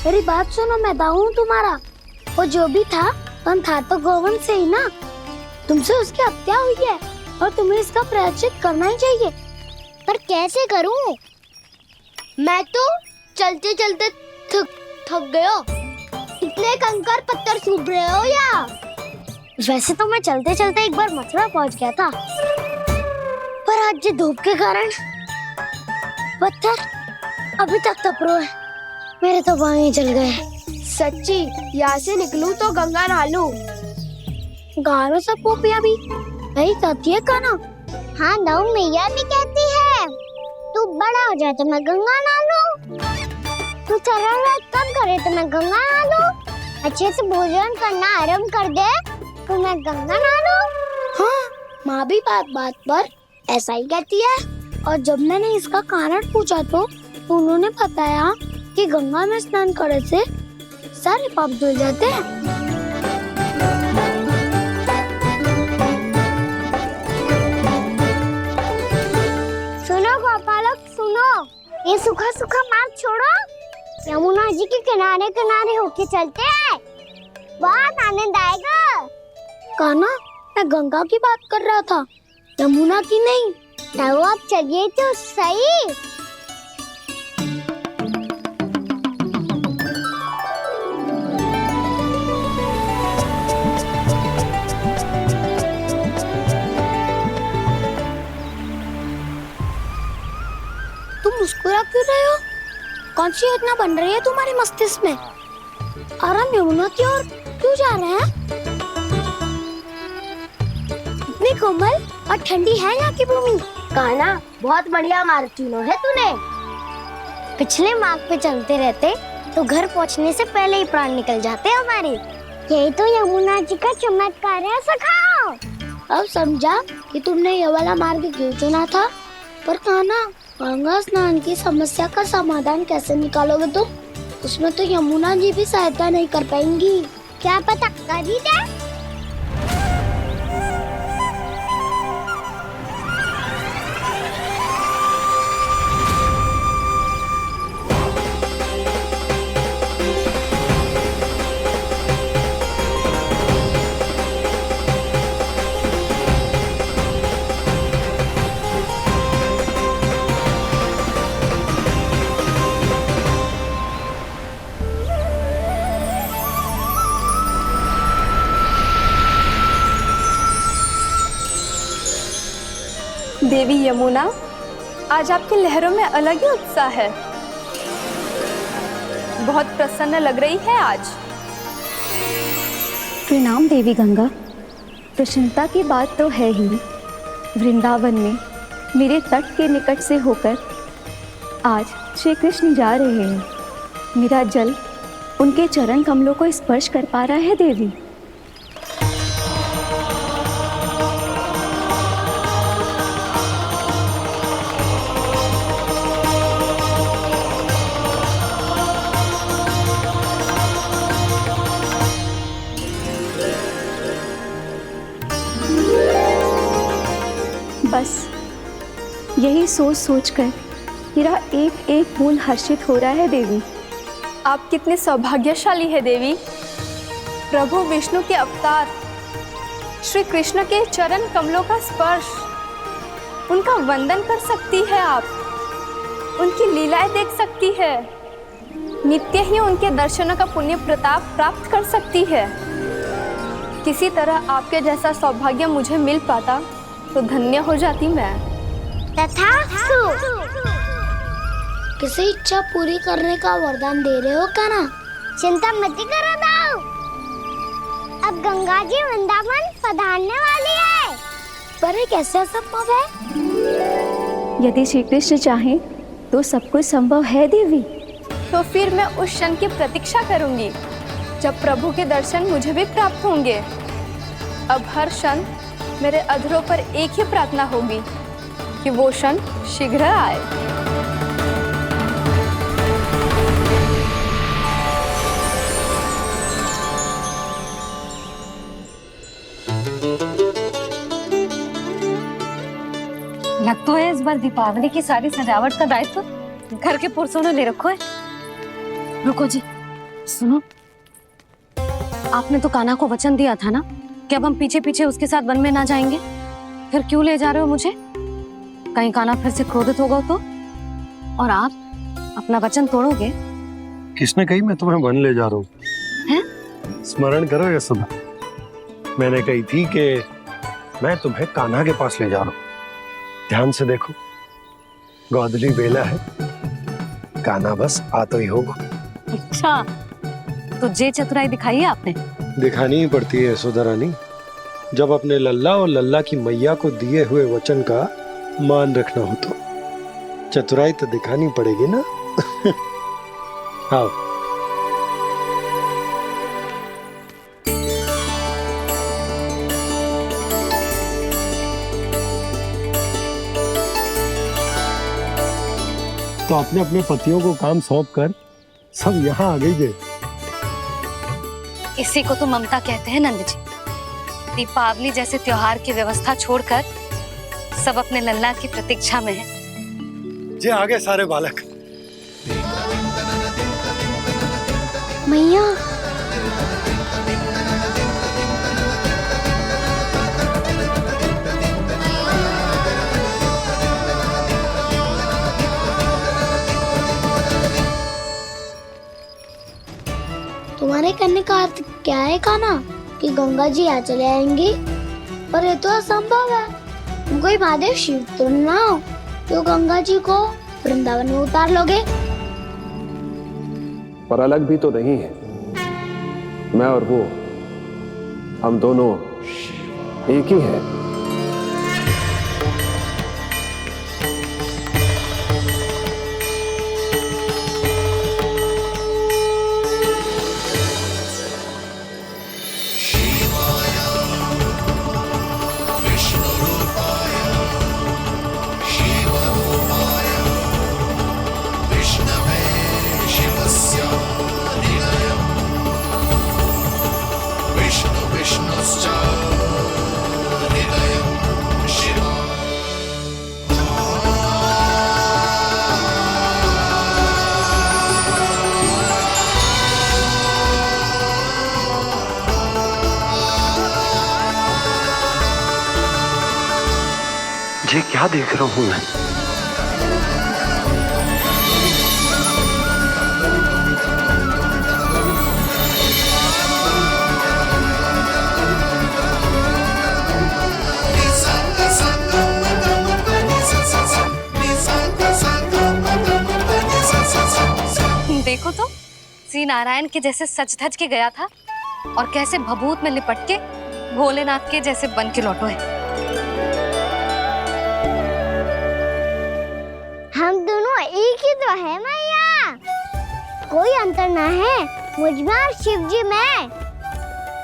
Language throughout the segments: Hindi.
मेरी बात सुनो, मैं दाऊ हूँ तुम्हारा। वो जो भी था तो गोवन से ही ना। तुमसे उसकी हत्या हुई है और तुम्हें इसका प्रायश्चित करना ही चाहिए। पर कैसे करूं? मैं तो चलते चलते थक गया। इतने कंकर पत्थर सूख रहे हो या? वैसे तो मैं चलते चलते एक बार मथुरा पहुंच गया था, पर आज ये धूप के कारण पत्थर अभी तक तप रहे हैं। मेरे तो पाँव ही जल गए। सच्ची, यहाँ से निकलूं तो गंगा नहा लूं। गाँव में सब पोपिया भी यही कहती है काना। हाँ, दाऊ मैया भी कहती है तू बड़ा हो जाए तो मैं गंगा नहा लूं, तू चरण कम करे तो मैं गंगा नहा लूं, अच्छे से भोजन करना आरंभ कर दे तो मैं गंगा नहा लूं। हाँ, माँ भी बात बात पर ऐसा ही कहती है। और जब मैंने इसका कारण पूछा तो उन्होंने बताया कि गंगा में स्नान करने से सारे पाप धुल जाते हैं। सुनो गोपालक, सुनो, ये सूखा सूखा मार्ग छोड़ो, यमुना जी के किनारे किनारे होके चलते हैं, बहुत आनंद आएगा। काना, मैं गंगा की बात कर रहा था, यमुना की नहीं। तो आप चलिए तो सही। तुम मुस्कुरा क्यों रहे हो? कौन सी योजना बन रही है तुम्हारे मस्तिष्क में? और हम यमुना की ओर क्यों जा रहे हैं? इतनी कोमल और ठंडी है यहाँ की भूमि। कान्हा, बहुत बढ़िया मार्ग चुना है तूने। पिछले मार्ग पे चलते रहते तो घर पहुँचने से पहले ही प्राण निकल जाते हमारे। यही तो यमुना जी का चमत्कार है सखाओ। अब समझा कि तुमने ये वाला मार्ग क्यों चुना था। पर कान्हा, गंगा स्नान की समस्या का समाधान कैसे निकालोगे तुम? उसमें तो यमुना जी भी सहायता नहीं कर पाएंगी। क्या पता कर ही दे। देवी यमुना, आज आपकी लहरों में अलग ही उत्साह है। बहुत प्रसन्न लग रही है आज। प्रणाम देवी गंगा। प्रसन्नता की बात तो है ही। वृंदावन में मेरे तट के निकट से होकर आज श्री कृष्ण जा रहे हैं। मेरा जल उनके चरण कमलों को स्पर्श कर पा रहा है देवी। बस यही सोच सोचकर मेरा एक एक फूल हर्षित हो रहा है देवी। आप कितने सौभाग्यशाली है देवी। प्रभु विष्णु के अवतार श्री कृष्ण के चरण कमलों का स्पर्श, उनका वंदन कर सकती है आप, उनकी लीलाएं देख सकती है, नित्य ही उनके दर्शनों का पुण्य प्रताप प्राप्त कर सकती है। किसी तरह आपके जैसा सौभाग्य मुझे मिल पाता तो धन्य हो जाती मैं। तथास्तु। किसी इच्छा पूरी करने का वरदान दे रहे हो कान्हा? चिंता मत करो दाऊ, अब गंगा जी वृंदावन पधारने वाली है। पर ये कैसे संभव है? यदि श्री कृष्ण चाहें तो सब कुछ संभव है देवी। तो फिर मैं उस क्षण की प्रतीक्षा करूंगी जब प्रभु के दर्शन मुझे भी प्राप्त होंगे। अब हर क्षण मेरे अधरों पर एक ही प्रार्थना होगी कि वो क्षण शीघ्र आए। लग तो है इस बार दीपावली की सारी सजावट का दायित्व घर के पुरुषों ने ले रखो है। रुको जी, सुनो, आपने तो कान्हा को वचन दिया था ना कि अब हम पीछे पीछे उसके साथ वन में ना जाएंगे। फिर क्यों ले जा रहे हो मुझे? कहीं कान्हा फिर से क्रोधित होगा तो? और आप अपना वचन तोड़ोगे? किसने कही मैं तुम्हें वन ले जा रहा हूँ? स्मरण करो यशोदा, मैंने कही थी कि मैं तुम्हें कान्हा के पास ले जा रहा हूँ। ध्यान से देखो, गोदली बेला है, कान्हा बस आ तो ही होगा। अच्छा, तो जे चतुराई दिखाई है आपने? दिखानी ही पड़ती है यशोदा रानी, जब अपने लल्ला और लल्ला की मैया को दिए हुए वचन का मान रखना हो तो चतुराई तो दिखानी पड़ेगी ना। आओ। तो अपने अपने पतियों को काम सौंप कर सब यहाँ आ गई थे। इसी को तो ममता कहते हैं नंद जी। दीपावली जैसे त्योहार की व्यवस्था छोड़कर सब अपने लल्ला की प्रतीक्षा में हैं। जे आगे सारे बालक। मैया, तुम्हारे करने का अर्थ क्या है कान्हा? कि गंगा जी आ चले आएंगी? पर ये तो असंभव है। तुम कोई महादेव शिव तो ना हो तो गंगा जी को वृंदावन में उतार लोगे? पर अलग भी तो नहीं है। मैं और वो, हम दोनों एक ही हैं। ये क्या देख रहा हूँ मैं? देखो तो, श्री नारायण के जैसे सच धज के गया था और कैसे भभूत में लिपट के भोलेनाथ के जैसे बन के लौटो है। हम दोनों एक ही तो है मैया, कोई अंतर ना है मुझ में और शिव जी में।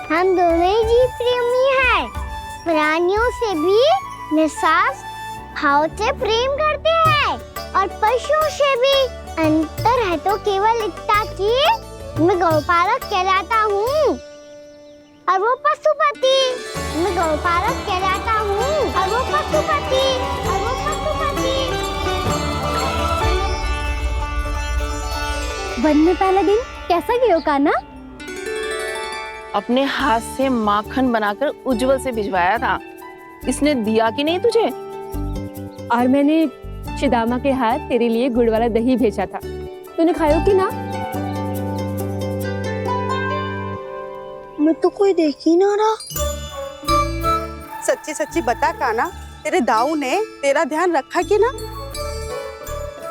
हम दोनों ही जीव प्रेमी हैं, प्राणियों से भी निस्वार्थ भाव से प्रेम करते हैं और पशुओं से भी। अंतर है तो केवल इतना कि मैं गौपालक कहलाता हूँ और वो पशुपति। मैं गौपालक कहलाता हूँ और वो पशुपति। वन में पहला दिन कैसा गया कान्हा? अपने हाथ से माखन बनाकर उज्जवल से भिजवाया था। इसने दिया कि नहीं तुझे? और मैंने शिदामा के हाथ तेरे लिए गुड़ वाला दही भेजा था, तूने खायो कि ना? मैं तो कोई देख ही ना रहा। सच्ची सच्ची बता कान्हा, तेरे दाऊ ने तेरा ध्यान रखा कि ना?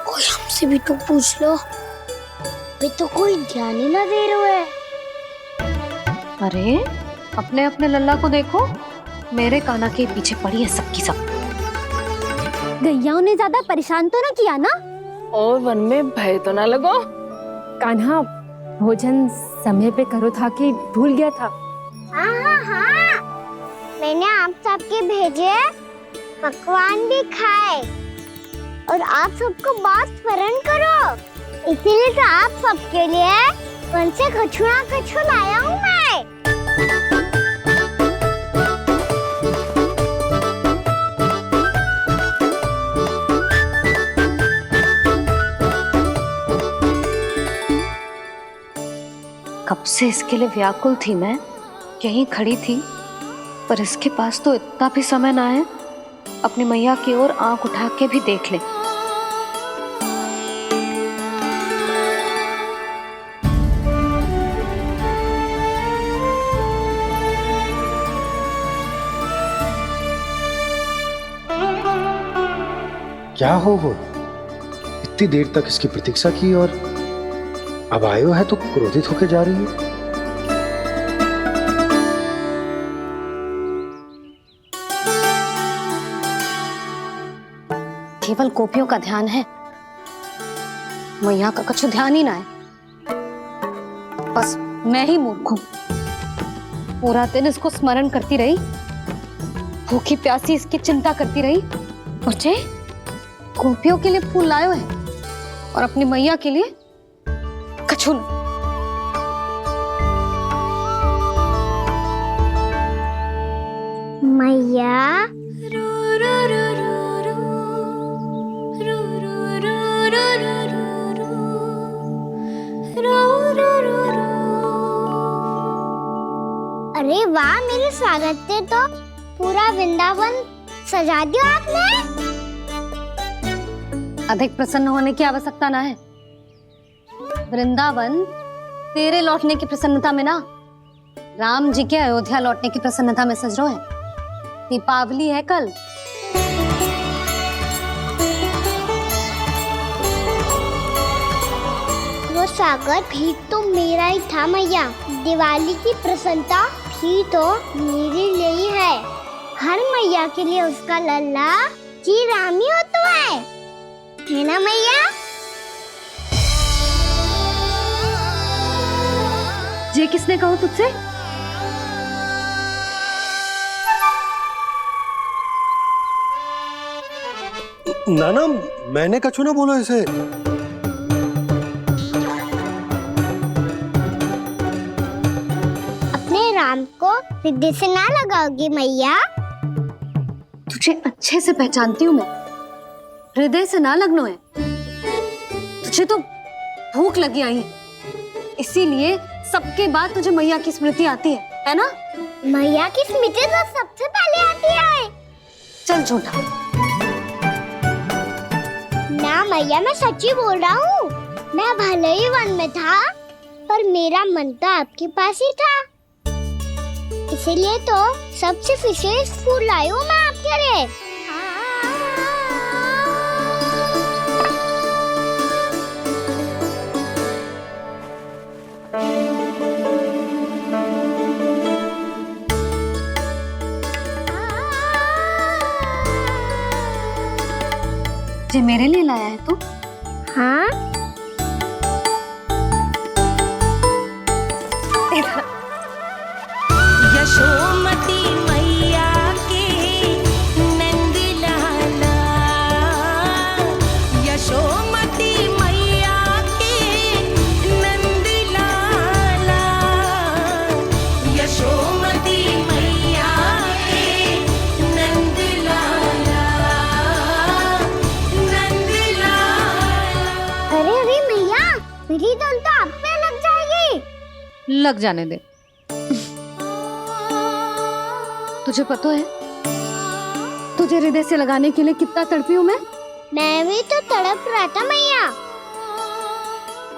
कोई हमसे भी तो पूछ लो, वे तो कोई ध्यान ही ना दे रहे है। अरे अपने अपने लल्ला को देखो, मेरे कान्हा के पीछे पड़ी है सबकी सब। गैयाओं ने ज्यादा परेशान तो ना किया ना? और वन में भय तो ना लगो? कान्हा भोजन समय पे करो था कि भूल गया था? हाँ, मैंने आप सबके भेजे पकवान भी खाए और आप सबको बात स्मरण करो, इसीलिए तो आप सबके लिए वन से कछुआ कछु लाया हूँ मैं। कब से इसके लिए व्याकुल थी मैं, यहीं खड़ी थी, पर इसके पास तो इतना भी समय ना है अपनी मैया की ओर आंख उठा के भी देख ले। क्या हो वो? इतनी देर तक इसकी प्रतीक्षा की और अब आयो है तो क्रोधित होकर जा रही है। केवल गोपियों का ध्यान है, मैया का कुछ ध्यान ही ना है। बस मैं ही मूर्ख हूं, पूरा दिन इसको स्मरण करती रही, भूखी प्यासी इसकी चिंता करती रही, और जे गोपियों के लिए फूल लायो है और अपनी मैया के लिए कछु न। मैया अरे वाह, मेरे स्वागत से तो पूरा वृंदावन सजा दिया आपने। अधिक प्रसन्न होने की आवश्यकता ना है। वृंदावन तेरे लौटने की प्रसन्नता में ना, राम जी के अयोध्या लौटने की प्रसन्नता में सज रहे हैं। दीपावली है कल। वो स्वागत भी तो मेरा ही था मैया। दिवाली की प्रसन्नता भी तो मेरे लिए ही है। हर मैया के लिए उसका लल्ला जी राम ही होता है ना मैया? ये किसने कहा तुझसे? नाना, मैंने कछु ना बोला इसे। अपने राम को हृदय से ना लगाओगी मैया? तुझे अच्छे से पहचानती हूँ मैं, हृदय से ना लगनो है। तुझे तो भूख लगी आई है, इसीलिए सबके बाद तुझे मैया की स्मृति आती है ना? मैया की स्मृति तो सबसे पहले आती है। चल झूठा। ना मैया, मैं सच्ची बोल रहा हूँ। मैं भले ही वन में था, पर मेरा मन तो आपके पास ही था। इसीलिए तो सबसे विशेष फूल लाई हूँ मैं आपके लिए। ये मेरे लिए लाया है तू? हाँ, यशोमती मैया के नंद लाला, यशोमती मैया के नंद लाला, यशोमती मैया के नंद लाला, नंद लाला। अरे अरे मैया, मेरी धुन तो आप पे लग जाएगी। लग जाने दे। तुझे पता है तुझे हृदय से लगाने के लिए कितना तड़पी हूँ मैं? मैं भी तो तड़प रहा था मैया,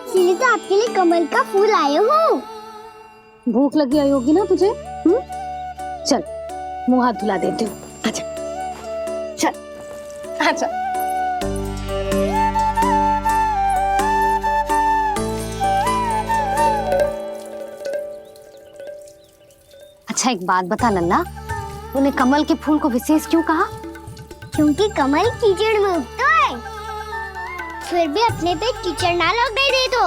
इसीलिए तो आपके लिए कमल का फूल आए हूँ। भूख लगी आई होगी ना तुझे? चल मुंह हाथ धुला देती हूँ। आजा, चल आजा। अच्छा एक बात बता लल्ला, तूने कमल के फूल को विशेष क्यों कहा? क्योंकि कमल कीचड़ में उगता है, फिर भी अपने पे कीचड़ ना लगने दे दो।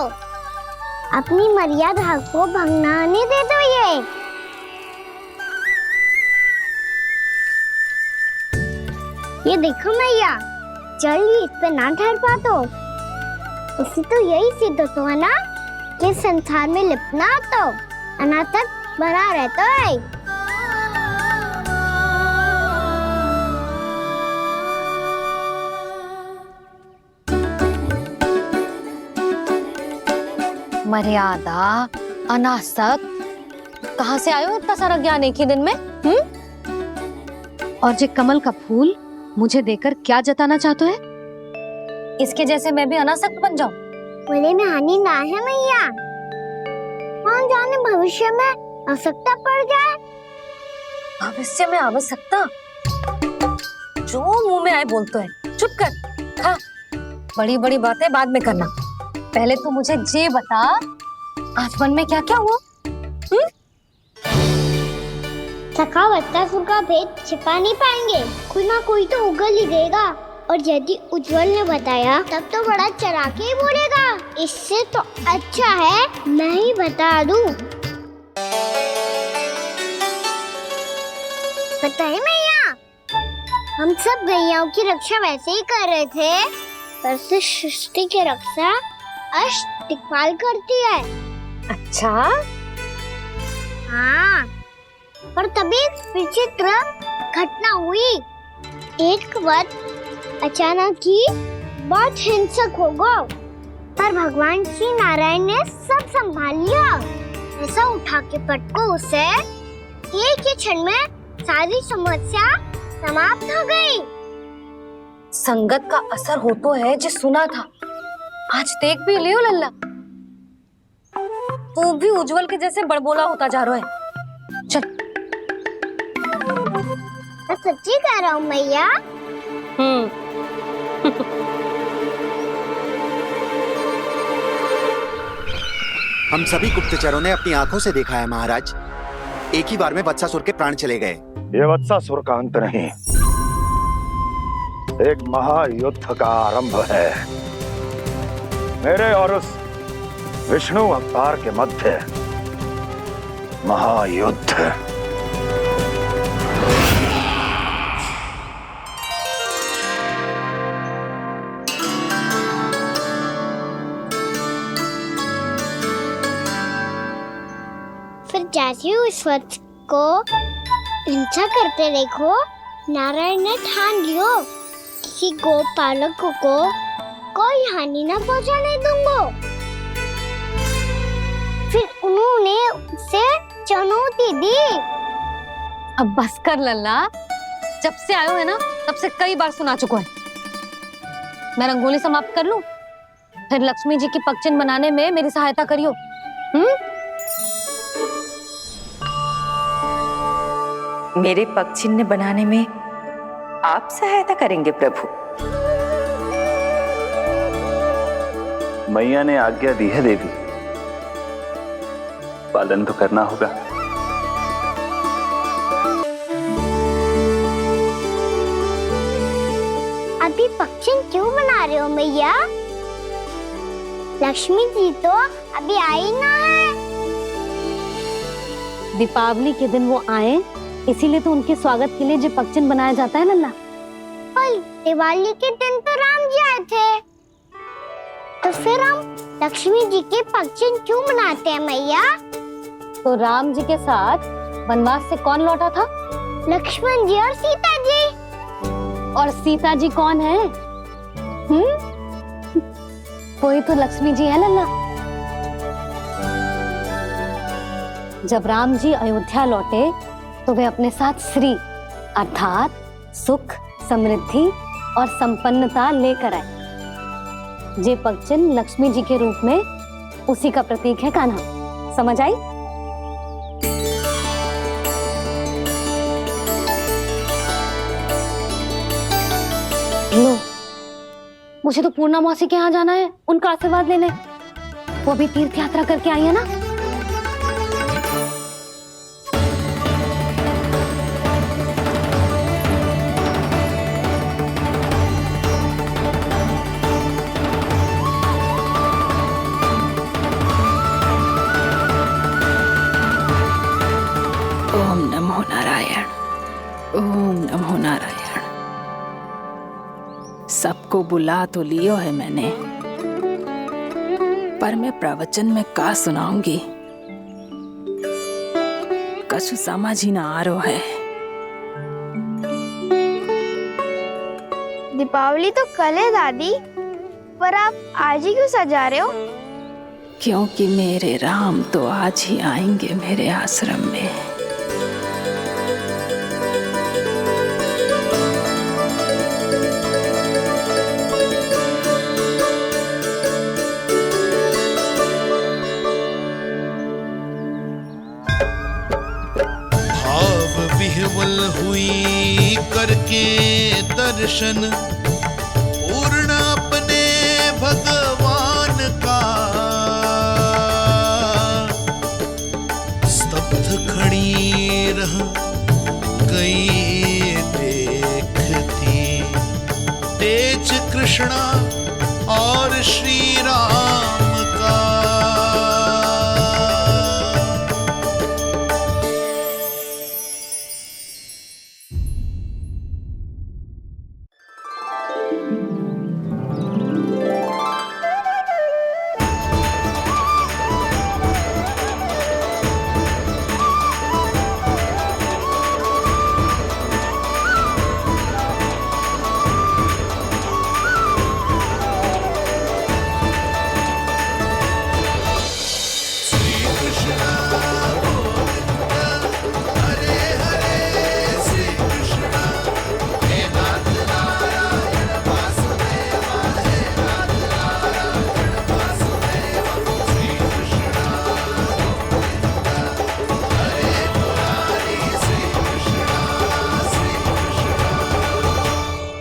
अपनी मर्यादा को भंग ना आने दे दो। ये देखो मैया, जल ही इस पे ना ठहर पा तो इसी तो यही सिद्ध होता है ना कि संसार में लिपना तो अनाथक बना रहता है। मर्यादा, अनासक, कहाँ से आयो इतना सारा ज्ञान एक ही दिन में? और ये कमल का फूल मुझे देकर क्या जताना चाहते है? इसके जैसे मैं भी अनासक्त बन जाऊं? बोले में हानि ना है मैया, कौन जाने भविष्य में आवश्यकता पड़ जाए। भविष्य में आवश्यकता? जो मुंह में आए बोलते हैं, चुप कर। हाँ, बड़ी बड़ी बातें बाद में करना, पहले तू मुझे ये बता आज मन में क्या क्या हुआ? सखा बत्तासुर का भेद छिपा नहीं पाएंगे, कोई ना कोई तो उगल ही देगा। और यदि उज्जवल ने बताया तब तो बड़ा चला के ही बोलेगा। इससे तो अच्छा है मैं ही बता दूं। पता है मैया, हम सब गैयाओं की रक्षा वैसे ही कर रहे थे, पर से सृष्टि की रक्षा अष्टदिक्पाल करती है। अच्छा, हाँ, पर तभी विचित्र घटना हुई। एक वक्त अचानक ही बहुत हिंसक हो गया, पर भगवान श्री नारायण ने सब संभाल लिया। ऐसा उठा के पटको उसे, एक ही क्षण में सारी समस्या समाप्त हो गई। संगत का असर हो तो है जो सुना था, आज देख भी लियो लल्ला, तू भी उज्जवल के जैसे बड़बोला होता जा रहा है। चल। मैं सच्ची कह रहा हूँ मैया। हम सभी गुप्तचरों ने अपनी आंखों से देखा है महाराज, एक ही बार में वत्सासुर के प्राण चले गए। ये वत्सासुर का अंत नहीं, एक महायुद्ध का आरंभ है। मेरे और उस विष्णु अवतार के मध्य महायुद्ध। फिर जैसे ही उस वक्त को हिंसा करते देखो, नारायण ने ठान लियो किसी गोपालक को कोई हानि न पहुंचाने दूंगा। फिर उन्होंने उसे चुनौती दी। अब बस कर लल्ला, जब से आयो है ना तब से कई बार सुना चुका है। मैं रंगोली समाप्त कर लूं, फिर लक्ष्मी जी की पगचिन बनाने में मेरी सहायता करियो। मेरे पगचिन्ह बनाने में आप सहायता करेंगे प्रभु? मैया ने आज्ञा दी है देवी, पालन तो करना होगा। अभी पक्षी क्यों बना रहे हो मैया? लक्ष्मी जी तो अभी आई ना है। दीपावली के दिन वो आए, इसीलिए तो उनके स्वागत के लिए जो पगचिन बनाया जाता है लल्ला। पर दिवाली के दिन तो राम जी आए थे, तो फिर हम लक्ष्मी जी के पगचिन क्यों बनाते हैं मैया? तो राम जी के साथ वनवास से कौन लौटा था? लक्ष्मण जी और सीता जी। और सीता जी कौन है? कोई तो लक्ष्मी जी है लल्ला। जब राम जी अयोध्या लौटे तो वे अपने साथ श्री अर्थात सुख, समृद्धि और संपन्नता लेकर आए। जे पगचिन लक्ष्मी जी के रूप में उसी का प्रतीक है कान्हा। समझ आई? लो, मुझे तो पूर्णा मौसी के यहाँ जाना है, उनका आशीर्वाद लेने। वो भी तीर्थ यात्रा करके आई है ना। ओम नमो नारायण, ओम नमो नारायण। सबको बुला तो लियो है मैंने, पर मैं प्रवचन में का सुनाऊंगी, कछु समझ ही ना आ रहा है। दीपावली तो कल है दादी, पर आप आज ही क्यों सजा रहे हो? क्योंकि मेरे राम तो आज ही आएंगे मेरे आश्रम में। भाव विह्वल हुई करके दर्शन पूर्ण अपने भगवान का, स्तब्ध खड़ी रह गई देखती तेज कृष्णा और श्री राम का।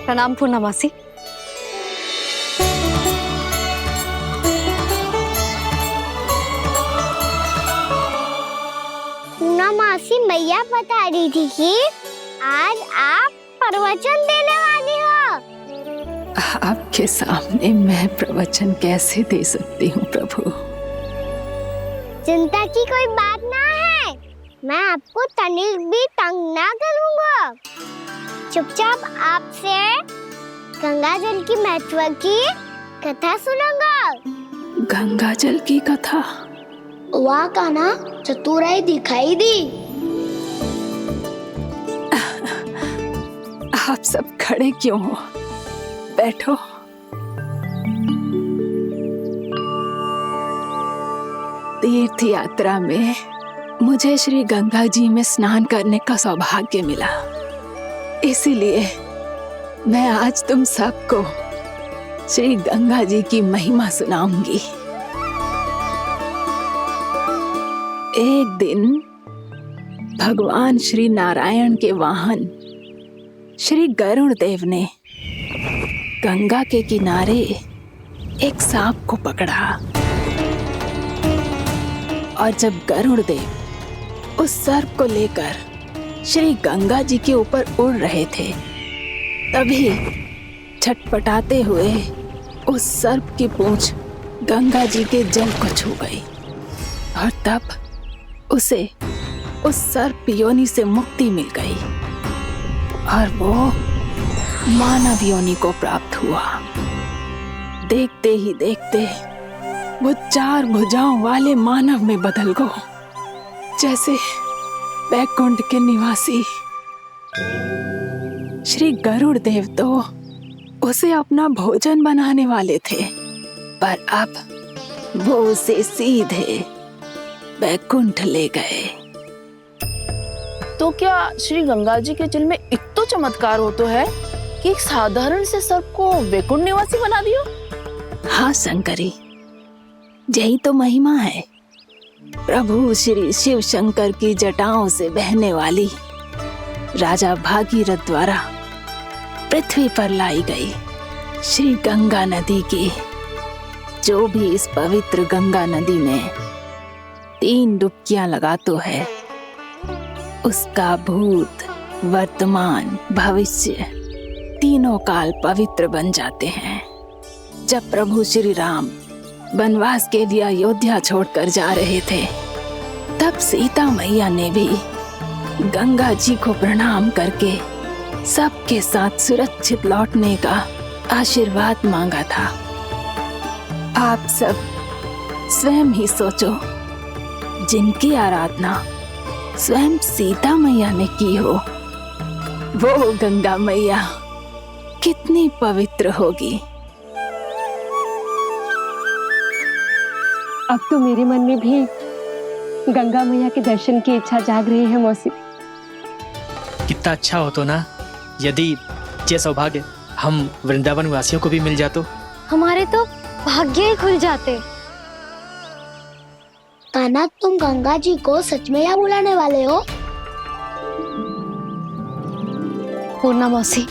प्रणाम पूर्णमासी। पूर्णमासी मैया बता रही थी कि आज आप प्रवचन देने वाली हो। आपके सामने मैं प्रवचन कैसे दे सकती हूँ प्रभु? चिंता की कोई बात ना है, मैं आपको तनिक भी तंग ना करूँगा। चुपचाप आपसे गंगा जल की महत्व की कथा सुनूंगा। गंगा जल की कथा? वाह कान्हा, चतुराई दिखाई दी। आप सब खड़े क्यों हो? बैठो। तीर्थ यात्रा में मुझे श्री गंगा जी में स्नान करने का सौभाग्य मिला, इसीलिए मैं आज तुम सबको श्री गंगा जी की महिमा सुनाऊंगी। एक दिन भगवान श्री नारायण के वाहन श्री गरुड़ देव ने गंगा के किनारे एक सांप को पकड़ा, और जब गरुड़ देव उस सर्प को लेकर श्री गंगा जी के ऊपर उड़ रहे थे, तभी छटपटाते हुए उस सर्प की पूंछ गंगा जी के जल को छू गई, और तब उसे उस सर्प योनि से मुक्ति मिल गई और वो मानव योनि को प्राप्त हुआ। देखते ही देखते वो 4 भुजाओं वाले मानव में बदल गो, जैसे वैकुंठ के निवासी। श्री गरुड़ देव तो उसे अपना भोजन बनाने वाले थे, पर अब वो उसे सीधे वैकुंठ ले गए। तो क्या श्री गंगा जी के जल में इतना चमत्कार हो तो है कि एक साधारण से सर्प को वैकुंठ निवासी बना दियो? हाँ शंकरी, यही तो महिमा है। प्रभु श्री शिव शंकर की जटाओं से बहने वाली राजा भागीरथ द्वारा पृथ्वी पर लाई गई श्री गंगा नदी की, जो भी इस पवित्र गंगा नदी में 3 डुबकियां लगातो है, उसका भूत, वर्तमान, भविष्य तीनों काल पवित्र बन जाते हैं। जब प्रभु श्री राम वनवास के लिए अयोध्या छोड़कर जा रहे थे, तब सीता मैया ने भी गंगा जी को प्रणाम करके सबके साथ सुरक्षित लौटने का आशीर्वाद मांगा था। आप सब स्वयं ही सोचो, जिनकी आराधना स्वयं सीता मैया ने की हो, वो गंगा मैया कितनी पवित्र होगी। अब तो मेरे मन में भी गंगा मैया के दर्शन की इच्छा जाग रही है मौसी। कितना अच्छा हो तो ना यदि ये सौभाग्य हम वृंदावन वासियों को भी मिल जातो। हमारे तो भाग्य ही खुल जाते। कान्हा, तुम गंगा जी को सच में यहाँ बुलाने वाले हो? पूर्णा मौसी,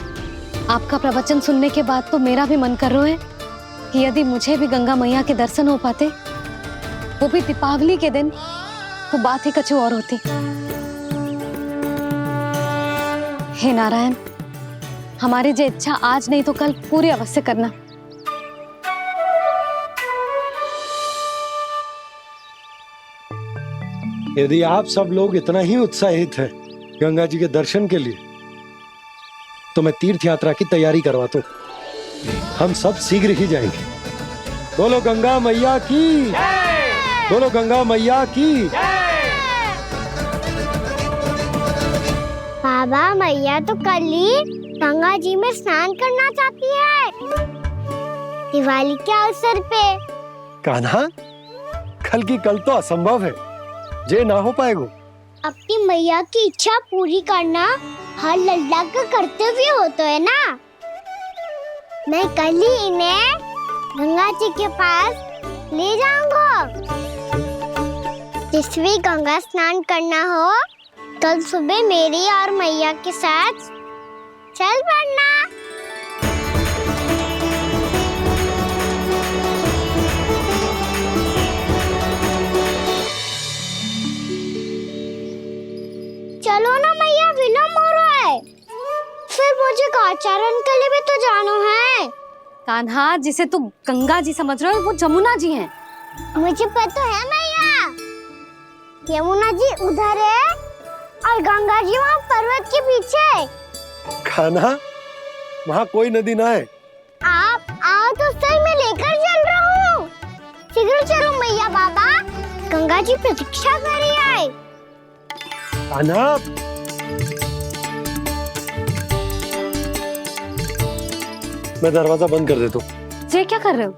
आपका प्रवचन सुनने के बाद तो मेरा भी मन कर रहा है कि यदि मुझे भी गंगा मैया के दर्शन हो पाते, वो भी दीपावली के दिन, तो बात ही कुछ और होती। हे नारायण, हमारी जो इच्छा आज नहीं तो कल पूरी अवश्य करना। यदि आप सब लोग इतना ही उत्साहित हैं गंगा जी के दर्शन के लिए, तो मैं तीर्थ यात्रा की तैयारी करवाता हूँ। हम सब शीघ्र ही जाएंगे। बोलो गंगा मैया की, बोलो गंगा मैया की। बाबा, मैया तो कल ही गंगा जी में स्नान करना चाहती है, दिवाली के अवसर पे। कान्हा, कल की कल तो असंभव है, जे ना हो पाएगा। अपनी मैया की इच्छा पूरी करना हर लल्ला का कर्तव्य होता है ना। मैं कल ही इन्हें गंगा जी के पास ले जाऊंगा। जिस भी गंगा स्नान करना हो, कल सुबह मेरी और मैया के साथ चल पड़ना। चलो ना मैया, विलम्ब हो रहा है। फिर मुझे काचारण के लिए भी तो जाना है। कान्हा, जिसे तू गंगा जी समझ रहे हो, वो जमुना जी हैं। मुझे पता है मैया, यमुना जी उधर है और गंगा जी वहाँ पर्वत के पीछे। कान्हा, वहाँ कोई नदी ना है। आप आओ तो सही, मैं लेकर चल रहा हूँ। शीघ्र चलो मैया। बाबा, गंगा जी प्रतीक्षा कर रही है। कान्हा, मैं दरवाजा बंद कर देता हूँ। जी क्या कर रहे हो?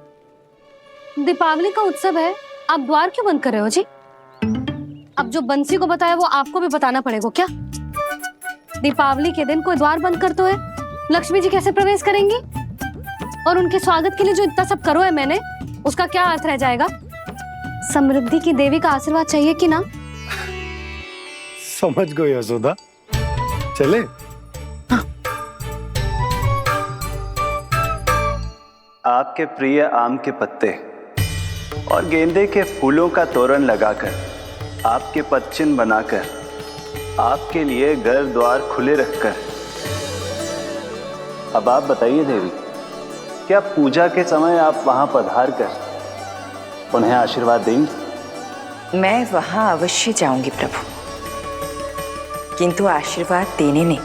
दीपावली का उत्सव है, आप द्वार क्यों बंद कर रहे हो जी? अब जो बंसी को बताया वो आपको भी बताना पड़ेगा क्या? दीपावली के दिन कोई द्वार बंद कर तो है, लक्ष्मी जी कैसे प्रवेश करेंगी? और उनके स्वागत के लिए जो इतना सब करो है मैंने, उसका क्या अर्थ रह जाएगा? समृद्धि की देवी का आशीर्वाद चाहिए कि ना? समझ गई यशोदा, चले। हाँ। आपके प्रिय आम के पत्ते और गेंदे के फूलों का तोरण लगाकर, आपके पदचिन्ह बनाकर, आपके लिए घर द्वार खुले रखकर, अब आप बताइए देवी, क्या पूजा के समय आप वहां पधार कर उन्हें आशीर्वाद देंगी? मैं वहां अवश्य जाऊंगी प्रभु, किंतु आशीर्वाद देने नहीं,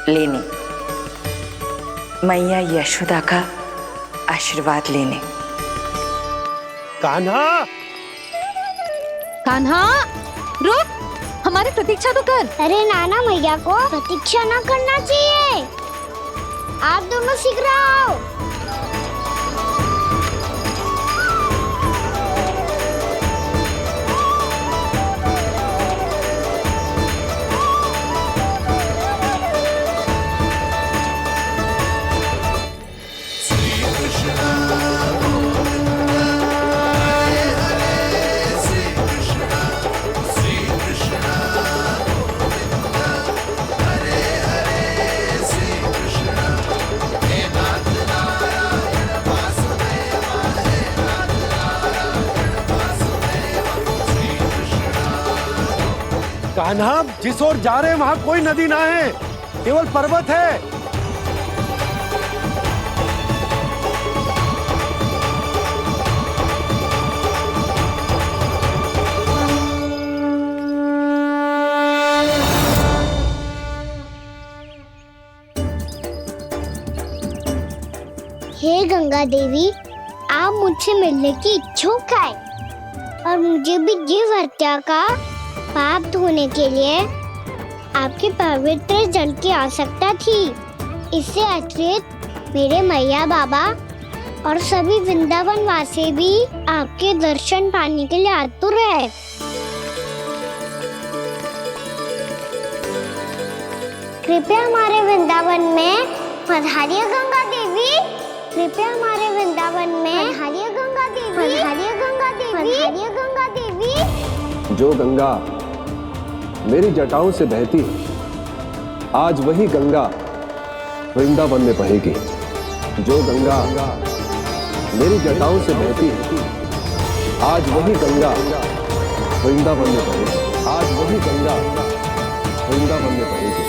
लेने, मैया यशोदा का आशीर्वाद लेने। कान्हा, कान्हा, रुक, हमारी प्रतीक्षा तो कर। अरे नाना, मैया को प्रतीक्षा ना करना चाहिए। आप दोनों शीघ्र आओ। कान्हा, जिस ओर जा रहे हैं वहां कोई नदी ना है, केवल पर्वत है। हे गंगा देवी, आप मुझसे मिलने की इच्छुक है और मुझे भी जीव हत्या का पाप धोने के लिए आपके पवित्र जल की आवश्यकता थी। इससे अतिरिक्त मेरे मैया बाबा और सभी वृंदावन वासी भी आपके दर्शन पाने के लिए आतुर है। कृपया हमारे वृंदावन में पधारिए गंगा देवी। कृपया हमारे वृंदावन में पधारिए गंगा देवी। पधारिए गंगा देवी। पधारिए गंगा देवी। जो गंगा मेरी जटाओं से बहती है, आज वही गंगा वृंदावन में बहेगी। जो गंगा मेरी जटाओं से बहती है, आज वही गंगा वृंदावन में बहेगी। आज वही गंगा वृंदावन में बहेगी।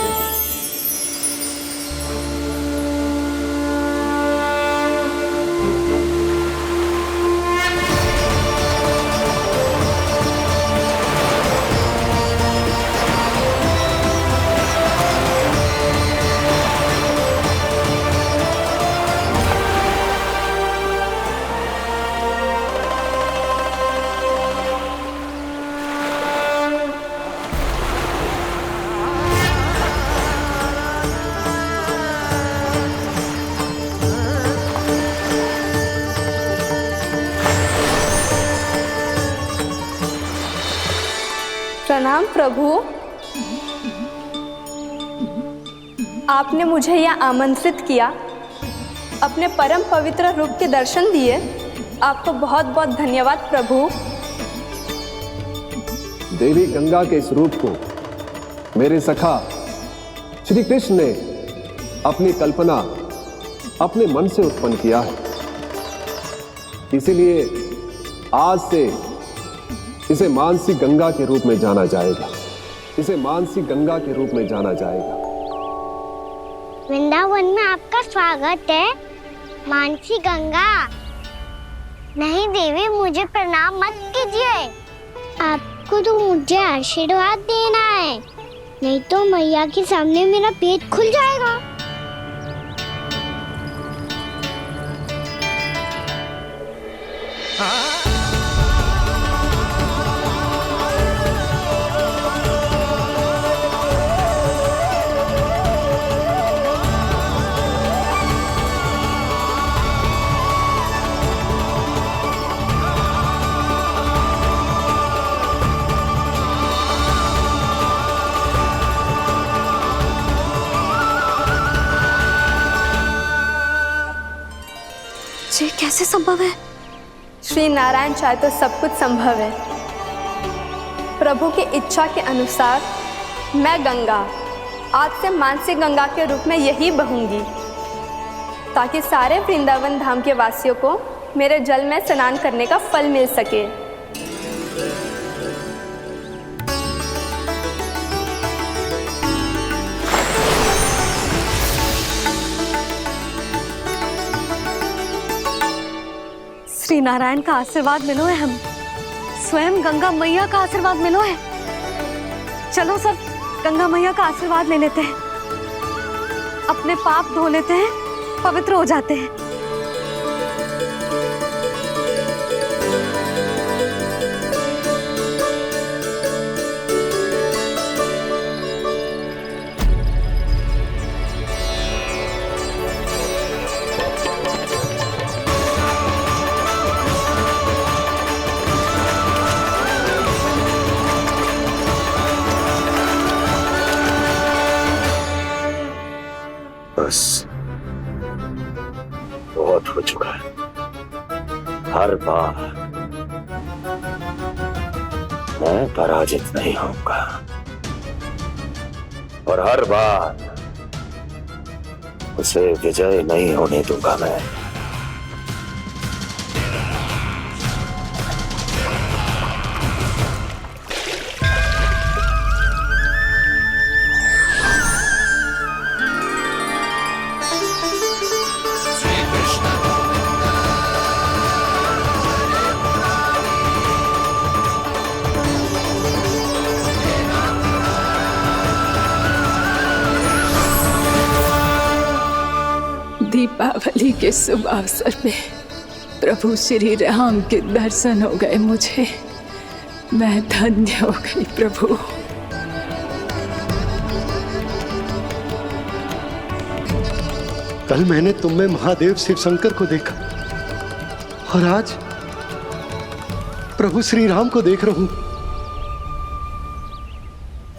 प्रणाम प्रभु। आपने मुझे यह आमंत्रित किया, अपने परम पवित्र रूप के दर्शन दिए। आपको बहुत बहुत धन्यवाद प्रभु। देवी गंगा के इस रूप को मेरे सखा श्री कृष्ण ने अपनी कल्पना अपने मन से उत्पन्न किया है। इसीलिए आज से इसे मानसी गंगा के रूप में जाना जाएगा। इसे मानसी गंगा के रूप में जाना जाएगा। वृंदावन में आपका स्वागत है मानसी गंगा। नहीं देवी, मुझे प्रणाम मत कीजिए। आपको तो मुझे आशीर्वाद देना है, नहीं तो मैया के सामने मेरा पेट खुल जाएगा। ये कैसे संभव है? श्री नारायण चाहे तो सब कुछ संभव है। प्रभु की इच्छा के अनुसार मैं गंगा आज से मानसी गंगा के रूप में यही बहूंगी, ताकि सारे वृंदावन धाम के वासियों को मेरे जल में स्नान करने का फल मिल सके। श्री नारायण का आशीर्वाद मिलो है, हम स्वयं गंगा मैया का आशीर्वाद मिलो है। चलो सब गंगा मैया का आशीर्वाद ले लेते हैं, अपने पाप धो लेते हैं, पवित्र हो जाते हैं। बस बहुत हो चुका है। हर बार मैं पराजित नहीं होऊंगा और हर बार उसे विजय नहीं होने दूंगा मैं। दीपावली के शुभ अवसर पे प्रभु श्री राम के दर्शन हो गए मुझे। मैं धन्य हो गई प्रभु। कल मैंने तुम में महादेव शिव शंकर को देखा। और आज प्रभु श्री राम को देख रहा हूं।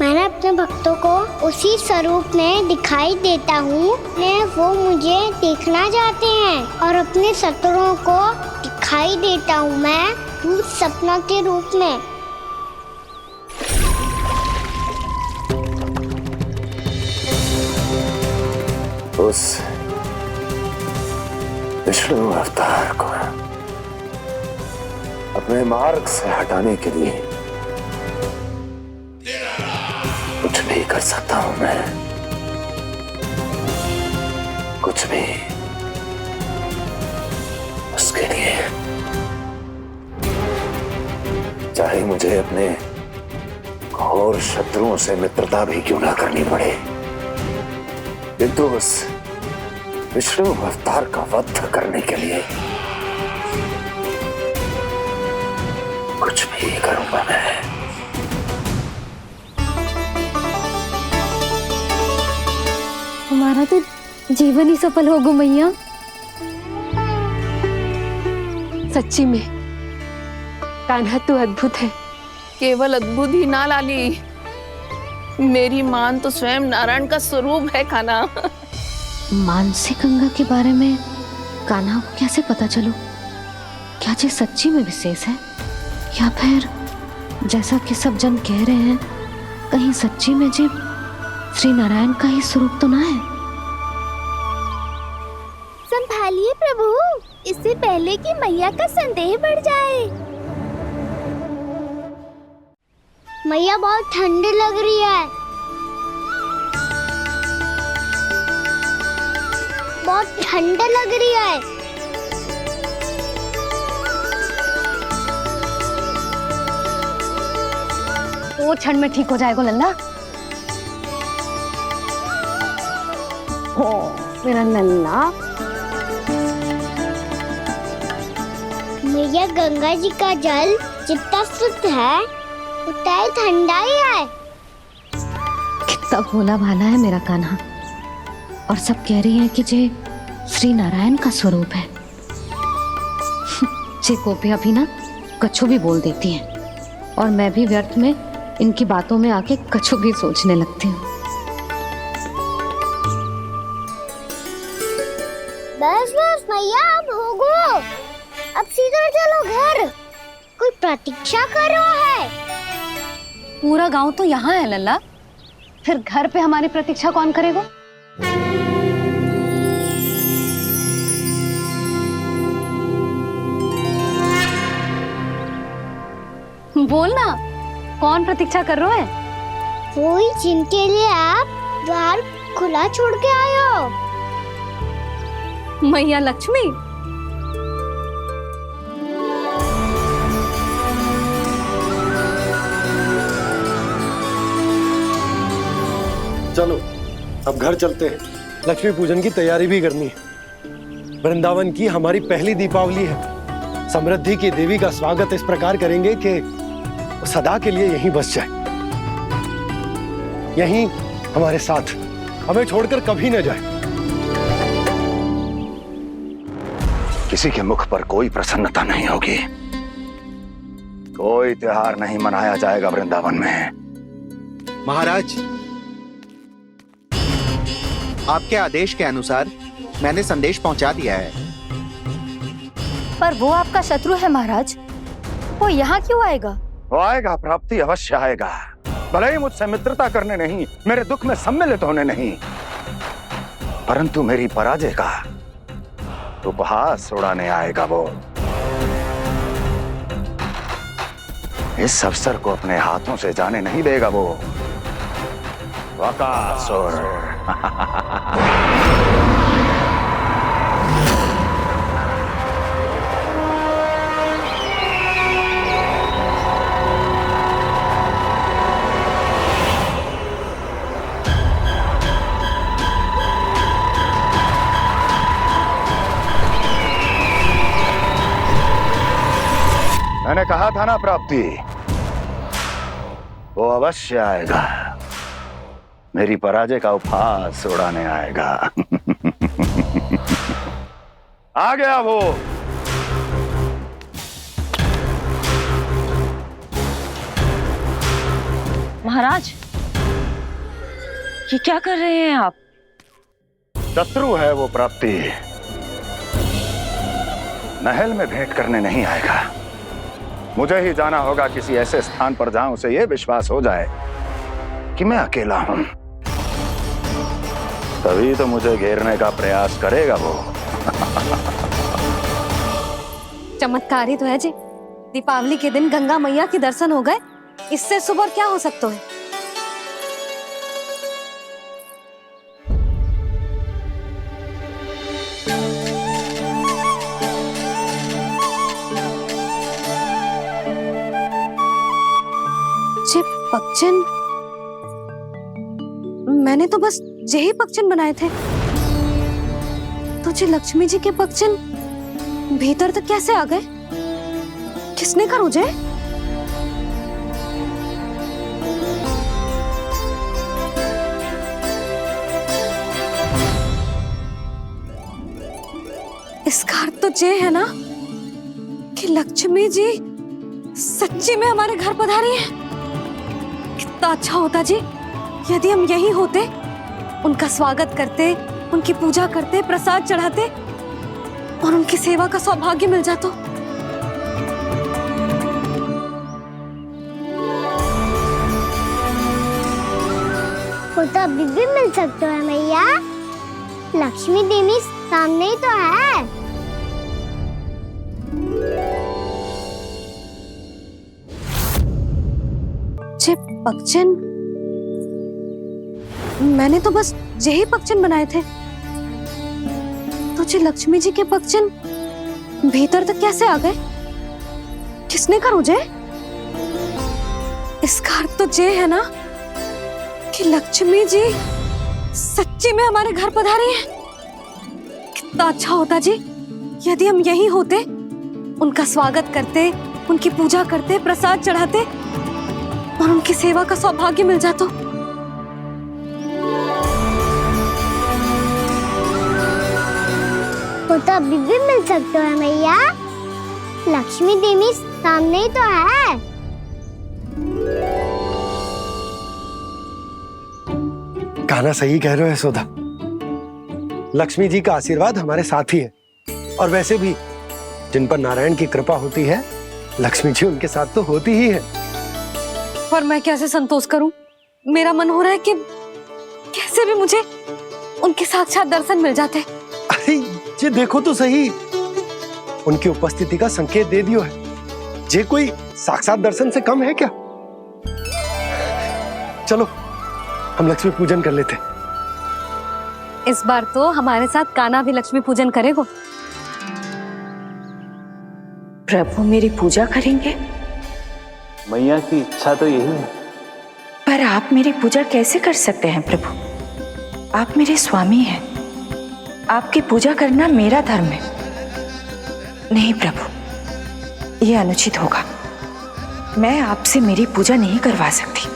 मैंने अपने भक्तों को उसी स्वरूप में दिखाई देता हूँ वो मुझे देखना चाहते हैं, और अपने शत्रुओं को दिखाई देता हूँ मैं भूत सपना के रूप में। उस विष्णु अवतार को अपने मार्ग से हटाने के लिए कुछ भी कर सकता हूं मैं, कुछ भी। उसके लिए चाहे मुझे अपने घोर शत्रुओं से मित्रता भी क्यों ना करनी पड़े, किंतु उस विष्णु अवतार का वध करने के लिए कुछ भी करूंगा मैं। हमारा तो जीवन ही सफल होगा मैया। सच्ची में कान्हा तू अद्भुत है। केवल अद्भुत ही ना लाली, मेरी मान तो स्वयं नारायण का स्वरूप है कान्हा। मानसी गंगा के बारे में कान्हा को कैसे पता चलो? क्या ये सच्ची में विशेष है, या फिर जैसा कि सब जन कह रहे हैं कहीं सच्ची में जी श्री नारायण का ही स्वरूप तो ना है? संभालिए प्रभु, इससे पहले कि मैया का संदेह बढ़ जाए। मैया बहुत ठंडी लग रही है, बहुत ठंड लग रही है। वो क्षण में ठीक हो जाएगा लल्ला। हो मेरा लल्ला। मैया गंगा जी का जल जितना शुद्ध है उतना ही ठंडा ही है। कितना भोला भाला है मेरा कान्हा, और सब कह रही हैं कि ये श्री नारायण का स्वरूप है। ये गोपियां भी ना कछु भी बोल देती हैं, और मैं भी व्यर्थ में इनकी बातों में आके कछु भी सोचने लगती हूँ। बस बस मैया, अब होगो, अब सीधा चलो घर। कोई प्रतीक्षा कर रहा है। पूरा गांव तो यहाँ है लल्ला, फिर घर पे हमारी प्रतीक्षा कौन करेगा? बोल ना, कौन प्रतीक्षा कर रहे हैं? वही जिनके लिए आप द्वार खुला छोड़ के आए हो। मैया लक्ष्मी। चलो अब घर चलते हैं, लक्ष्मी पूजन की तैयारी भी करनी है। वृंदावन की हमारी पहली दीपावली है। समृद्धि की देवी का स्वागत इस प्रकार करेंगे कि वो सदा के लिए यहीं बस जाए, यहीं हमारे साथ, हमें छोड़कर कभी न जाए। किसी के मुख पर कोई प्रसन्नता नहीं होगी, कोई त्योहार नहीं मनाया जाएगा वृंदावन में। महाराज, आपके आदेश के अनुसार मैंने संदेश पहुंचा दिया है। पर वो आपका शत्रु है महाराज, वो यहाँ क्यों आएगा? वो आएगा, प्राप्ति अवश्य आएगा। भले ही मुझसे मित्रता करने नहीं, मेरे दुख में सम्मिलित होने नहीं, परंतु मेरी पराजय का उपहास उड़ाने आएगा वो। इस अवसर को अपने हाथों से जाने नहीं देगा वो। वकासुर। मैंने कहा था ना प्राप्ति, वो अवश्य आएगा, मेरी पराजय का उपहास उड़ाने आएगा। आ गया वो। महाराज, ये क्या कर रहे हैं आप? शत्रु है वो प्राप्ति, महल में भेंट करने नहीं आएगा। मुझे ही जाना होगा किसी ऐसे स्थान पर जहां उसे यह विश्वास हो जाए कि मैं अकेला हूं, तभी तो मुझे घेरने का प्रयास करेगा वो। चमत्कार ही तो है जी, दीपावली के दिन गंगा मैया के दर्शन हो गए, इससे शुभ और क्या हो सकता है। जे पक्षन, मैंने तो बस यही पक्षन बनाए थे, तो जे लक्ष्मी जी के पक्षन भीतर तक कैसे आ गए? किसने करो जे? इसका अर्थ तो ये है ना कि लक्ष्मी जी सच्ची में हमारे घर पधारी है। कितना अच्छा होता जी यदि हम यही होते, उनका स्वागत करते, उनकी पूजा करते, प्रसाद चढ़ाते और उनकी सेवा का सौभाग्य मिल जाता। वो तो अभी भी मिल सकते हैं मैया, लक्ष्मी देवी सामने ही तो है। जे पक्षन, मैंने तो बस यही पक्षन बनाए थे, तो जे लक्ष्मी जी के पक्षन भीतर तक कैसे आ गए? किसने करो जे? इसका अर्थ तो ये है ना कि लक्ष्मी जी सच्ची में हमारे घर पधारी है। कितना अच्छा होता जी यदि हम यही होते, उनका स्वागत करते, उनकी पूजा करते, प्रसाद चढ़ाते और उनकी सेवा का सौभाग्य मिल जाता। वो तो अभी भी मिल सकते हैं मैया, लक्ष्मी देवी सामने ही तो है। कान्हा सही कह रहे हो यशोदा, लक्ष्मी जी का आशीर्वाद हमारे साथ ही है, और वैसे भी जिन पर नारायण की कृपा होती है, लक्ष्मी जी उनके साथ तो होती ही है। पर मैं कैसे संतोष करूं? मेरा मन हो रहा है कि कैसे भी मुझे उनके साक्षात दर्शन मिल जाते। अरे ये देखो तो सही, उनकी उपस्थिति का संकेत दे दियो है। ये कोई साक्षात दर्शन से कम है क्या? चलो हम लक्ष्मी पूजन कर लेते। इस बार तो हमारे साथ कान्हा भी लक्ष्मी पूजन करेगा। प्रभु मेरी पूजा करेंगे? मैया की इच्छा तो यही है। पर आप मेरी पूजा कैसे कर सकते हैं प्रभु? आप मेरे स्वामी हैं, आपकी पूजा करना मेरा धर्म है। नहीं प्रभु, यह अनुचित होगा। मैं आपसे मेरी पूजा नहीं करवा सकती।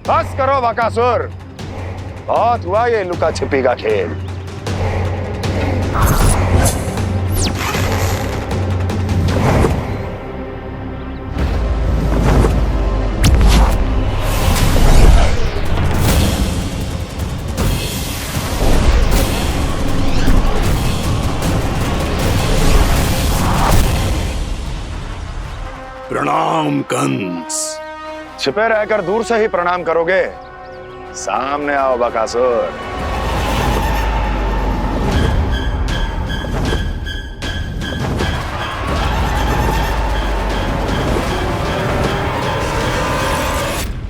बस करो बकासुर, बहुत हुआ ये लुका छिपी का खेल। प्रणाम कंस। छिपे रहकर दूर से ही प्रणाम करोगे? सामने आओ बकासुर।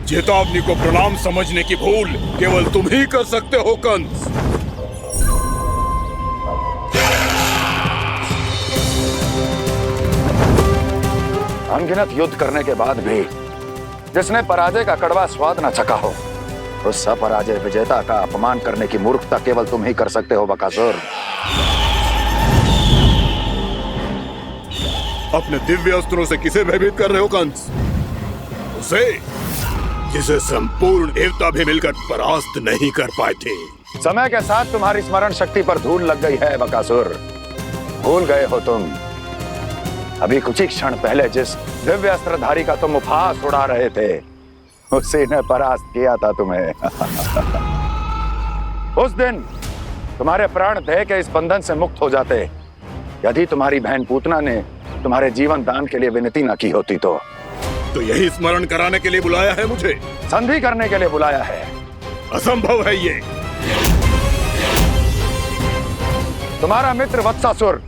चेतावनी को प्रणाम समझने की भूल केवल तुम ही कर सकते हो कंस। अनगिनत युद्ध करने के बाद भी जिसने पराजय का कड़वा स्वाद न चखा हो, उस अपराजय विजेता का अपमान करने की मूर्खता केवल तुम ही कर सकते हो बकासुर। अपने दिव्य अस्त्रों से किसे भयभीत कर रहे हो कंस? उसे जिसे संपूर्ण देवता भी मिलकर परास्त नहीं कर पाए थे। समय के साथ तुम्हारी स्मरण शक्ति पर धूल लग गई है बकासुर। भूल गए हो तुम अभी कुछ ही क्षण पहले जिस दिव्य अस्त्रधारी का तुम उपहास उड़ा रहे थे, उसी ने परास्त किया था तुम्हें। उस दिन तुम्हारे प्राण देह के इस बंधन से मुक्त हो जाते यदि तुम्हारी बहन पूतना ने तुम्हारे जीवन दान के लिए विनती न की होती तो यही स्मरण कराने के लिए बुलाया है मुझे? संधि करने के लिए बुलाया है। असंभव है ये। तुम्हारा मित्र वत्सासुर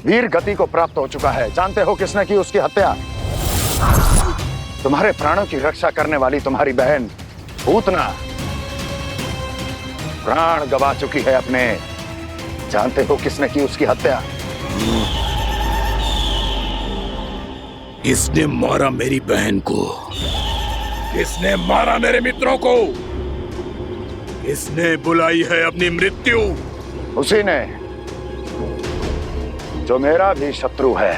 वीर गति को प्राप्त हो चुका है। जानते हो किसने की उसकी हत्या? तुम्हारे प्राणों की रक्षा करने वाली तुम्हारी बहन पूतना प्राण गवा चुकी है अपने। जानते हो किसने की उसकी हत्या? किसने मारा मेरी बहन को? किसने मारा मेरे मित्रों को? किसने बुलाई है अपनी मृत्यु? उसी ने जो मेरा भी शत्रु है।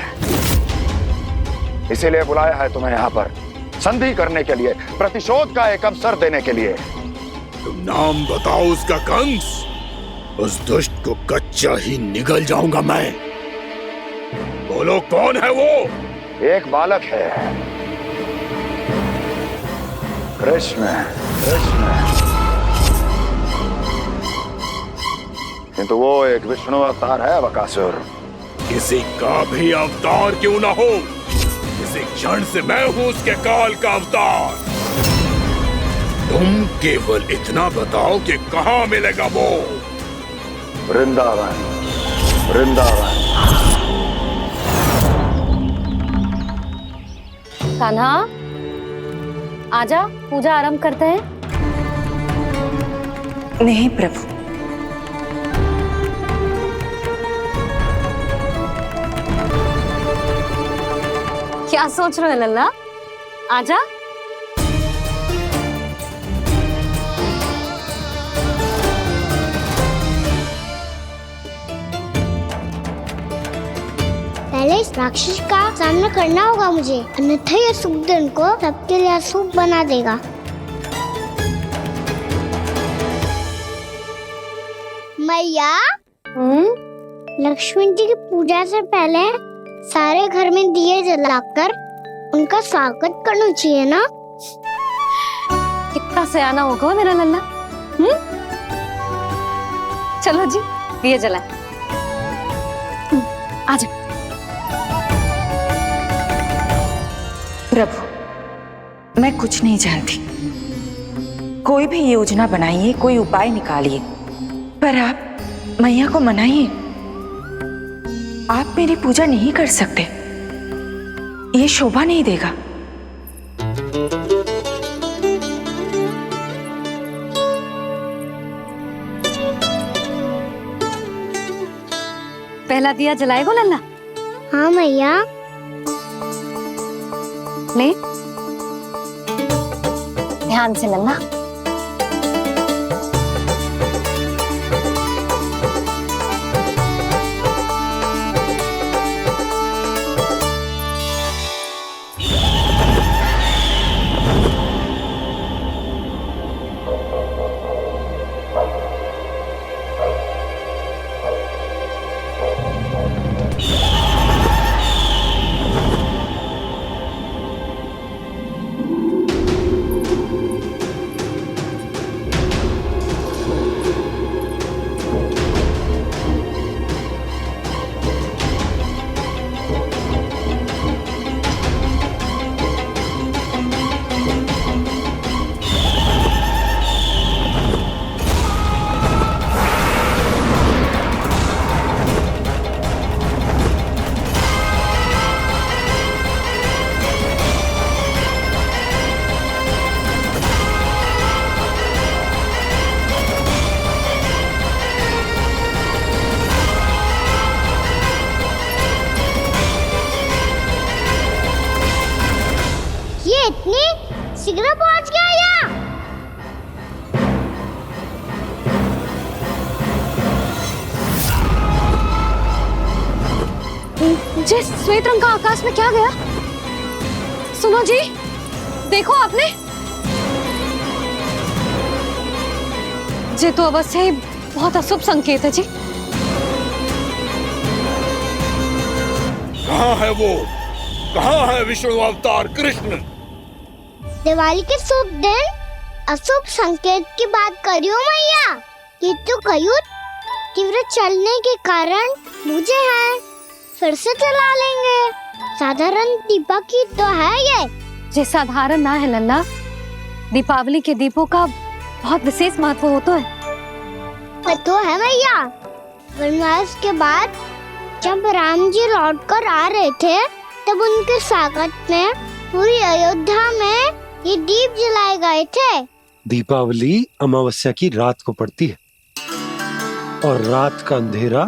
इसीलिए बुलाया है तुम्हें यहाँ पर संधि करने के लिए, प्रतिशोध का एक अवसर देने के लिए। तुम नाम बताओ उसका कंस। उस दुष्ट को कच्चा ही निगल जाऊंगा मैं। बोलो कौन है वो? एक बालक है, कृष्ण। किंतु वो एक विष्णु अवतार है बकासुर। किसी का भी अवतार क्यों ना हो, किसी क्षण से मैं हूं उसके काल का अवतार। तुम केवल इतना बताओ कि कहां मिलेगा वो? वृंदावन। वृंदावन। कान्हा, आजा, पूजा आरंभ करते हैं। नहीं प्रभु, क्या सोच रहे हो लल्ला? आजा। पहले इस राक्षस का सामना करना होगा मुझे, अन्यथा यह शुभ दिन को सबके लिए अशुभ बना देगा। मैया, लक्ष्मी जी की पूजा से पहले सारे घर में दिए जलाकर उनका स्वागत करना चाहिए ना? कितना सयाना होगा मेरा लल्ला। चलो जी, दिए जलाए। आजा। प्रभु, मैं कुछ नहीं जानती। कोई भी योजना बनाइए, कोई उपाय निकालिए, पर आप मैया को मनाइए। आप मेरी पूजा नहीं कर सकते, ये शोभा नहीं देगा। पहला दिया जलाएगो लल्ला? हाँ मैया। ले, ध्यान से लल्ला। इतनी शीघ्र पहुंच गया यहाँ? जिस श्वेत रंग का आकाश में क्या गया? सुनो जी, देखो आपने, ये तो अवश्य ही बहुत अशुभ संकेत है जी। कहाँ है वो? कहाँ है विष्णु अवतार कृष्ण? दिवाली के शुभ दिन अशुभ संकेत की बात करियो मैया। ये तो कयूर तीव्र चलने के कारण मुझे है, फिर से चला लेंगे। साधारण दीपक ही तो है ये साधारण ना है लल्ला, दीपावली के दीपों का बहुत विशेष महत्व होता है। तो है मैया, वनवास के बाद जब राम जी लौटकर आ रहे थे तब उनके स्वागत में पूरी अयोध्या में ये दीप जलाए गए थे। दीपावली अमावस्या की रात को पड़ती है और रात का अंधेरा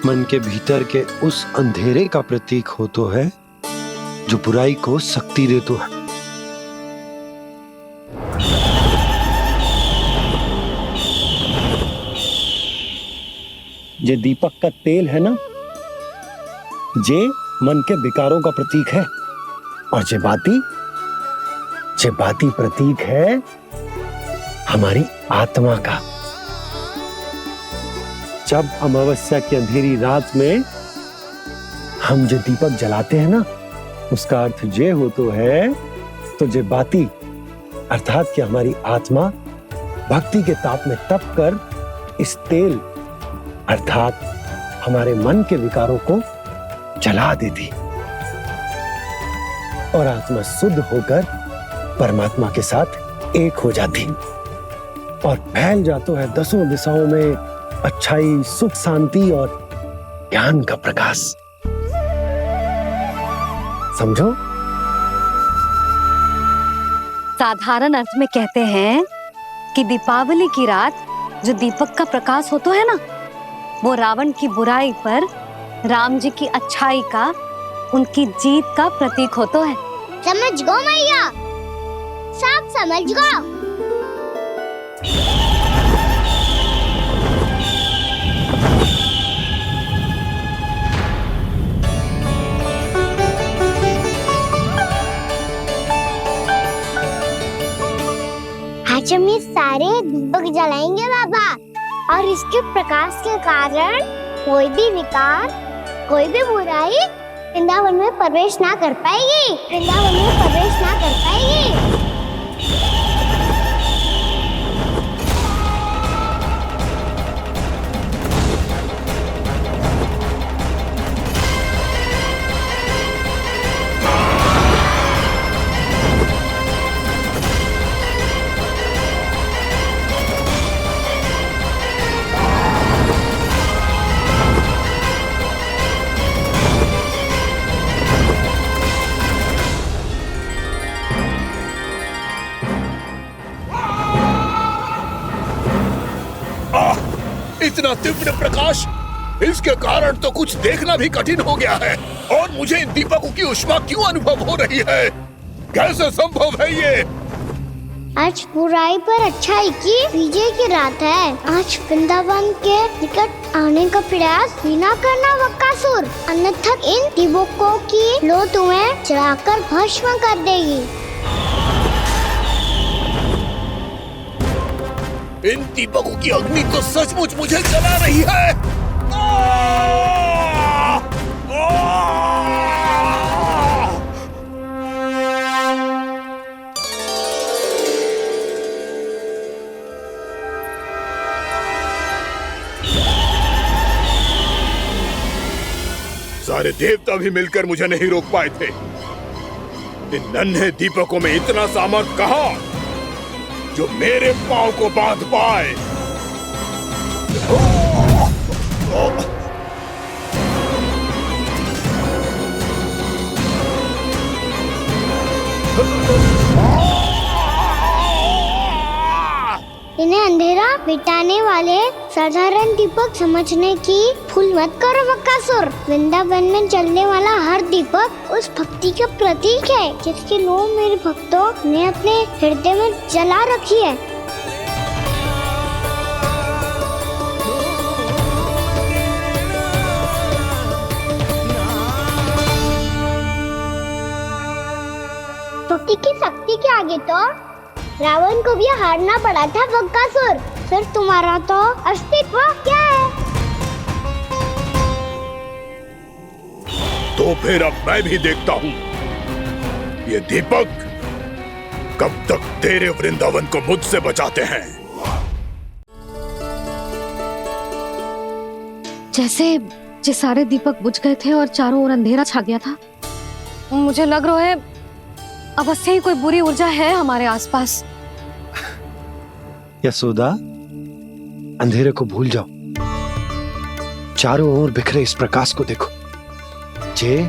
मन के भीतर के उस अंधेरे का प्रतीक होता है जो बुराई को शक्ति देता है। ये दीपक का तेल है ना, जे मन के विकारों का प्रतीक है, और जे बाती प्रतीक है हमारी आत्मा का। जब अमावस्या की अंधेरी रात में हम जो दीपक जलाते हैं ना, उसका अर्थ ये हो तो है, तो जे बाती अर्थात कि हमारी आत्मा भक्ति के ताप में तप कर इस तेल अर्थात हमारे मन के विकारों को जला देती और आत्मा शुद्ध होकर परमात्मा के साथ एक हो जाती और फैल जाता है दसों दिशाओं में अच्छाई, सुख, शांति और ज्ञान का प्रकाश। समझो? साधारण अर्थ में कहते हैं कि दीपावली की रात जो दीपक का प्रकाश होता है ना, वो रावण की बुराई पर राम जी की अच्छाई का, उनकी जीत का प्रतीक होता है। समझ गो मैया, सब समझ गो। आज हम ये सारे दीपक जलाएंगे बाबा, और इसके प्रकाश के कारण कोई भी विकार, कोई भी बुराई वृंदावन में प्रवेश ना कर पाएगी, वृंदावन में प्रवेश ना कर पाएगी। इतना तीव्र प्रकाश, इसके कारण तो कुछ देखना भी कठिन हो गया है। और मुझे इन दीपकों की उष्मा क्यों अनुभव हो रही है? कैसे संभव है ये? आज बुराई पर अच्छाई की विजय की रात है। आज वृंदावन के निकट आने का प्रयास भी ना करना बकासुर, अन्यथा इन दीपकों की लो तुम्हें जलाकर भस्म कर देगी। इन दीपकों की अग्नि तो सचमुच मुझे जला रही है। सारे देवता भी मिलकर मुझे नहीं रोक पाए थे। इन नन्हे दीपकों में इतना सामर्थ्य कहां जो मेरे पांव को बांध पाए। इन्हें अंधेरा मिटाने वाले साधारण दीपक समझने की भूल मत करो बकासुर। वृंदावन में जलने वाला हर दीपक उस भक्ति का प्रतीक है जिसकी लो मेरे भक्तों ने अपने हृदय में जला रखी है। स्तुति की शक्ति के आगे तो रावण को भी हारना पड़ा था बकासुर। फिर तुम्हारा तो अस्तित्व क्या है? तो फिर अब मैं भी देखता हूँ ये दीपक कब तक तेरे वृंदावन को मुझसे बचाते हैं। जैसे ये सारे दीपक बुझ गए थे और चारों ओर अंधेरा छा गया था, मुझे लग रहा है अवश्य ही कोई बुरी ऊर्जा है हमारे आसपास। यशोदा, अंधेरे को भूल जाओ, चारों ओर बिखरे इस प्रकाश को देखो। ये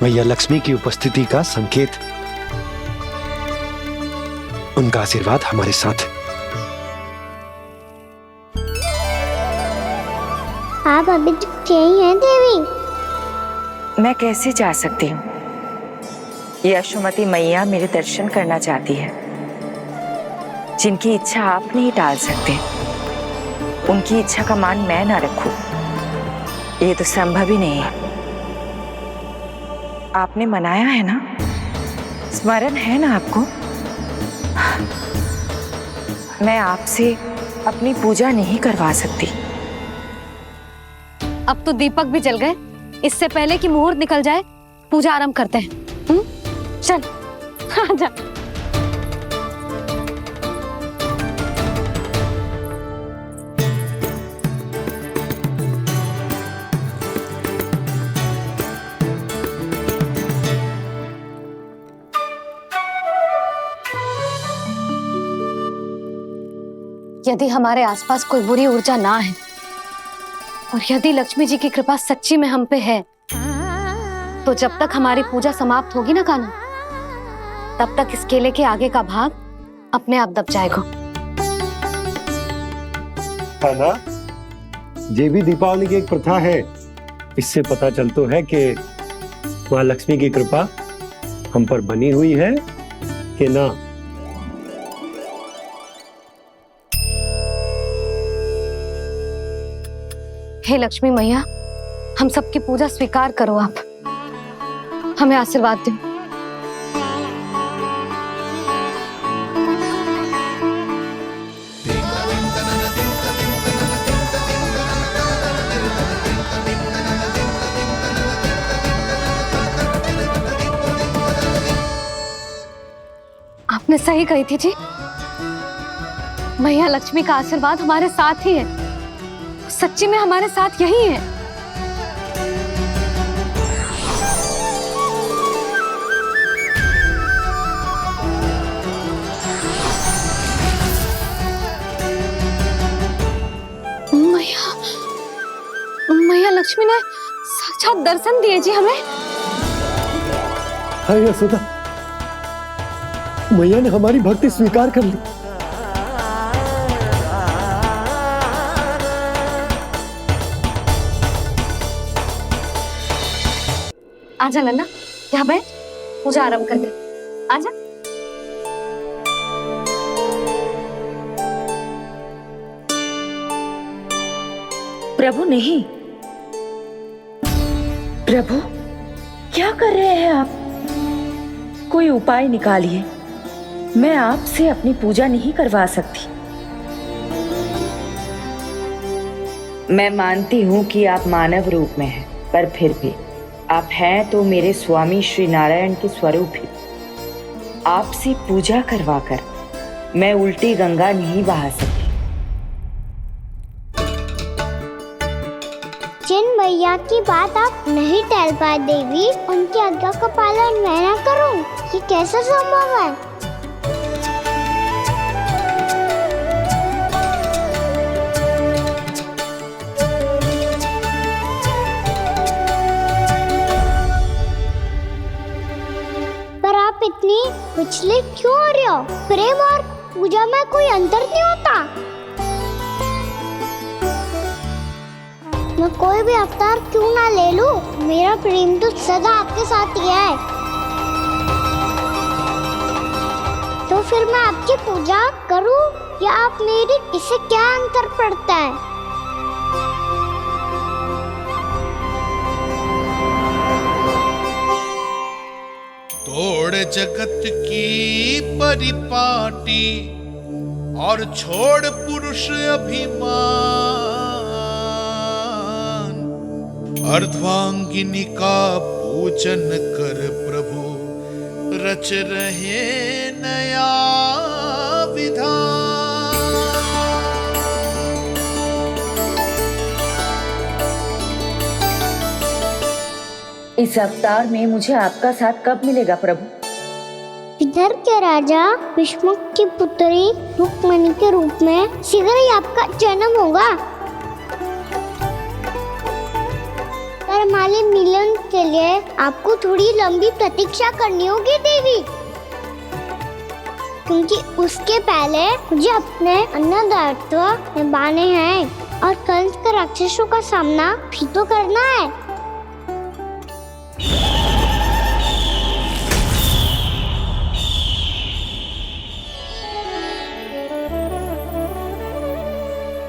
मैया लक्ष्मी की उपस्थिति का संकेत, उनका आशीर्वाद हमारे साथ है। आप अभी तक यही हैं देवी? मैं कैसे जा सकती हूँ? यशोमती मैया मेरे दर्शन करना चाहती है। जिनकी इच्छा आप नहीं टाल सकते, उनकी इच्छा का मान मैं ना रखूं, ये तो संभव ही नहीं है। आपने मनाया है ना, स्मरण है ना आपको? मैं आपसे अपनी पूजा नहीं करवा सकती। अब तो दीपक भी जल गए, इससे पहले कि मुहूर्त निकल जाए पूजा आरंभ करते हैं। चल आजा। यदि हमारे आसपास कोई बुरी ऊर्जा ना है और यदि लक्ष्मी जी की कृपा सच्ची में हम पे है, तो जब तक हमारी पूजा समाप्त होगी ना कान्हा, तब तक इस केले के आगे का भाग अपने आप दब जाएगा। कान्हा, ये भी दीपावली की एक प्रथा है। इससे पता चलता है कि माँ लक्ष्मी की कृपा हम पर बनी हुई है कि ना। हे लक्ष्मी मैया, हम सबकी पूजा स्वीकार करो, आप हमें आशीर्वाद दो। आपने सही कही थी जी, मैया लक्ष्मी का आशीर्वाद हमारे साथ ही है। सच्ची में हमारे साथ यही है। मैया लक्ष्मी ने साक्षात दर्शन दिए जी हमें। हाय यशोदा, मैया ने हमारी भक्ति स्वीकार कर ली। आजा नन्ना, यहाँ बैठ, पूजा आरंभ कर दे। आजा। प्रभु नहीं, प्रभु क्या कर रहे हैं आप? कोई उपाय निकालिए, मैं आपसे अपनी पूजा नहीं करवा सकती। मैं मानती हूँ कि आप मानव रूप में हैं, पर फिर भी आप हैं तो मेरे स्वामी श्री नारायण के स्वरूप ही। आपसे पूजा करवाकर मैं उल्टी गंगा नहीं बहा सकती। जिन मैया की बात आप नहीं टाल पाए देवी, उनकी आज्ञा का पालन मैं ना करूं, ये कैसे संभव है? पर आप इतनी विचलित क्यों हो रहे हो? प्रेम और पूजा में कोई अंतर नहीं होता। मैं कोई भी अवतार क्यों ना ले लूं, मेरा प्रेम तो सदा आपके साथ ही है। तो फिर मैं आपकी पूजा करूं या आप मेरी, इससे क्या अंतर पड़ता है? तोड़ जगत की परिपाटी और छोड़ पुरुष अभिमान, अर्धांगिनी का पूजन कर प्रभु रच रहे नया विधान। इस अवतार में मुझे आपका साथ कब मिलेगा प्रभु? इधर के राजा विष्णु की पुत्री रुक्मणी के रूप में शीघ्र ही आपका जन्म होगा। पर हमारे मिलन के लिए आपको थोड़ी लंबी प्रतीक्षा करनी होगी देवी, क्योंकि उसके पहले मुझे अपने अन्य दायित्व निभाने हैं और कंस के राक्षसों का सामना भी तो करना है।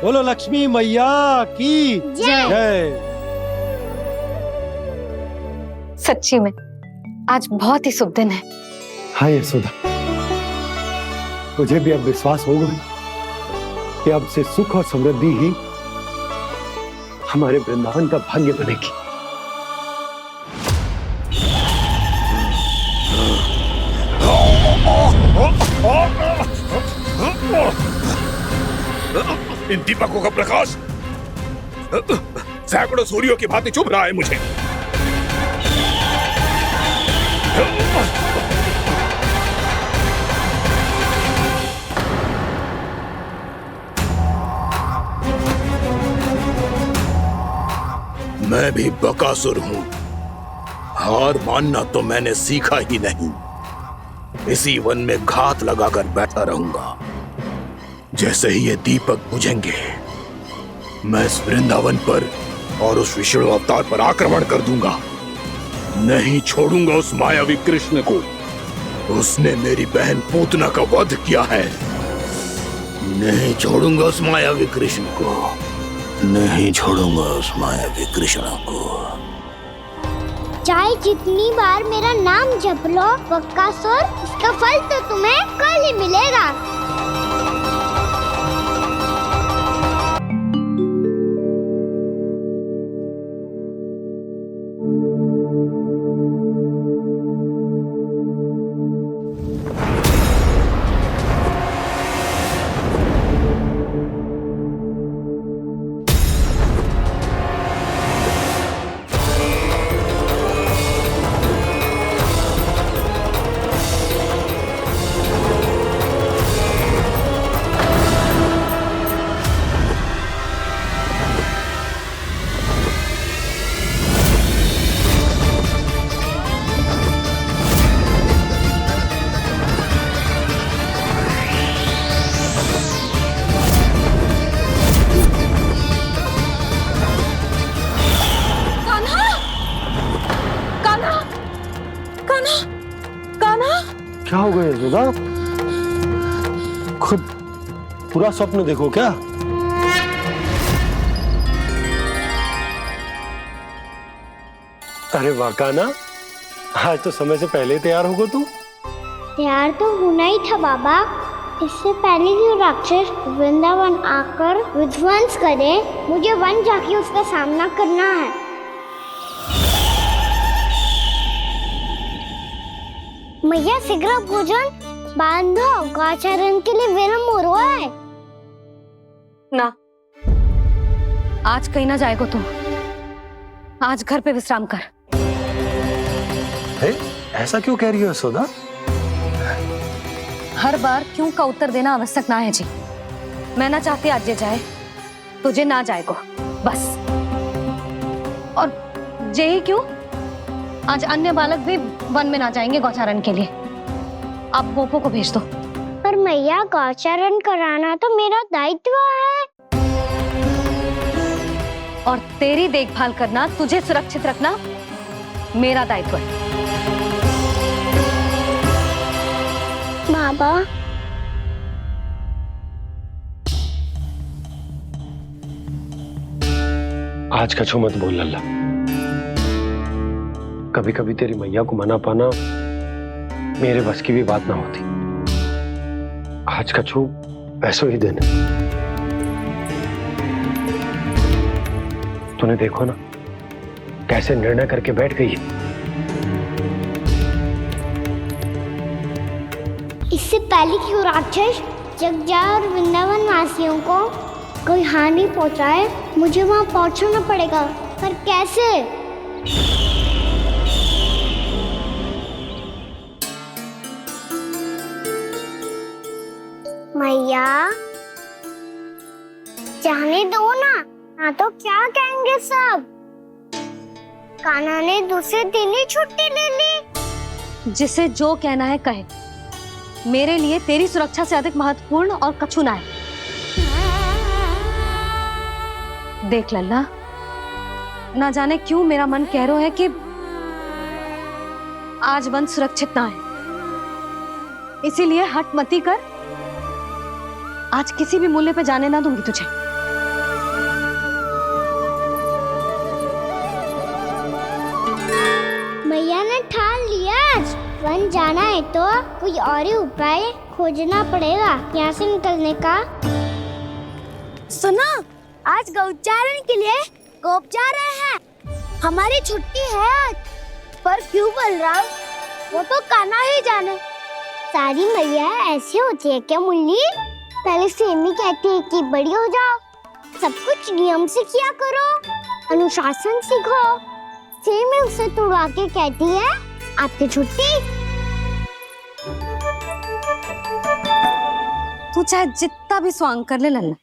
बोलो लक्ष्मी मैया की जय। सच्ची में आज बहुत ही शुभ दिन है। हाँ यशोदा, मुझे भी अब विश्वास हो गया कि अब से सुख और समृद्धि ही हमारे वृंदावन का भाग्य बनेगी। इन दीपकों का प्रकाश सैकड़ों सूर्यों की भांति चुभ रहा है मुझे। मैं भी बकासुर हूं, हार मानना तो मैंने सीखा ही नहीं। इसी वन में घात लगाकर बैठा रहूंगा। जैसे ही ये दीपक बुझेंगे, मैं इस वृंदावन पर और उस विष्णु अवतार पर आक्रमण कर दूंगा। नहीं छोड़ूंगा उस मायावी कृष्ण को। उसने मेरी बहन पूतना का वध किया है। नहीं छोड़ूंगा उस मायावी कृष्ण को। नहीं छोड़ूंगा उस मायावी कृष्ण को। चाहे जितनी बार मेरा नाम जप लो बकासुर, इसका फल तो तुम्हें कल ही मिलेगा। क्या हो गया यशोदा? खुद पूरा स्वप्न देखो क्या? अरे वाह कान्हा, आज तो समय से पहले तैयार होगा तू। तैयार तो होना ही था बाबा। इससे पहले कि राक्षस वृंदावन आकर विध्वंस करे, मुझे वन जाके उसका सामना करना है। मैया शीघ्र भोजन बांधो, गौचरण के लिए विलंब हो रहा है। ना, आज कहीं ना जाएगा तू। आज घर पे विश्राम कर। ऐसा क्यों कह रही हो यशोदा? हर बार क्यों का उत्तर देना आवश्यक ना है जी। मैं ना चाहती आज ये जाए, तुझे ना जाएगा बस। और जे ही क्यों, आज अन्य बालक भी वन में ना जाएंगे गौचारण के लिए। आप गोपो को भेज दो। पर मैया गौचरण कराना तो मेरा दायित्व है। और तेरी देखभाल करना, तुझे सुरक्षित रखना मेरा दायित्व है। बाबा, आज का छो मत बोल लल्ला। कभी कभी तेरी मैया को मना पाना मेरे बस की भी बात ना होती। आज कछु ऐसो ही दिन है। तूने देखो ना कैसे निर्णय करके बैठ गई है। इससे पहले कि वो राक्षस जगजा और वृंदावन वासियों को कोई हानि पहुंचाए, मुझे वहां पहुंचना पड़ेगा। पर कैसे? मैया जाने दो ना तो क्या कहेंगे सब। कान्हा ने दूसरे दिन ही छुट्टी ले ली। जिसे जो कहना है कहे, मेरे लिए तेरी सुरक्षा से अधिक महत्वपूर्ण और कछु ना है। देख लल्ला, ना जाने क्यों मेरा मन कह रहा है कि आज वन सुरक्षित ना है, इसीलिए हट मती कर। आज किसी भी मूल्य पे जाने ना दूंगी तुझे। मैया ने ठान लिया, आज वन जाना है तो कोई और ही उपाय खोजना पड़ेगा यहाँ से निकलने का। सुनो, आज गौचारण के लिए गोप जा रहे हैं। हमारी छुट्टी है आज। पर क्यों बलराम? वो तो कान्हा ही जाने। सारी मैया ऐसी होती है क्या मुन्नी? पहले सेमी कहती है कि बड़ी हो जाओ, सब कुछ नियम से किया करो, अनुशासन सीखो। सेमी उसे तुड़वा के कहती है आपकी छुट्टी। तू चाहे जितना भी स्वांग कर ले लल्ला,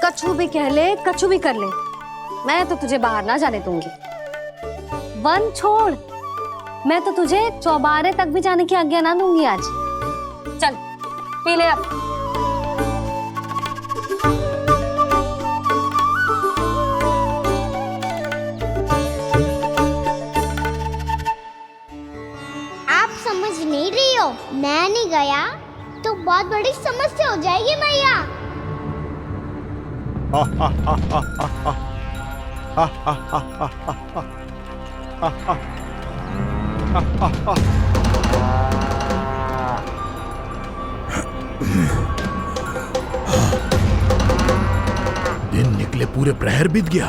कछु भी कह ले, कछु भी कर ले, मैं तो तुझे बाहर ना जाने दूंगी। वन छोड़, मैं तो तुझे चौबारे तक भी जाने की आज्ञा ना दूंगी आज। चल पी ले अब। आप समझ नहीं रही हो, मैं नहीं गया तो बहुत बड़ी समस्या हो जाएगी मैया। दिन निकले पूरे प्रहर बीत गया।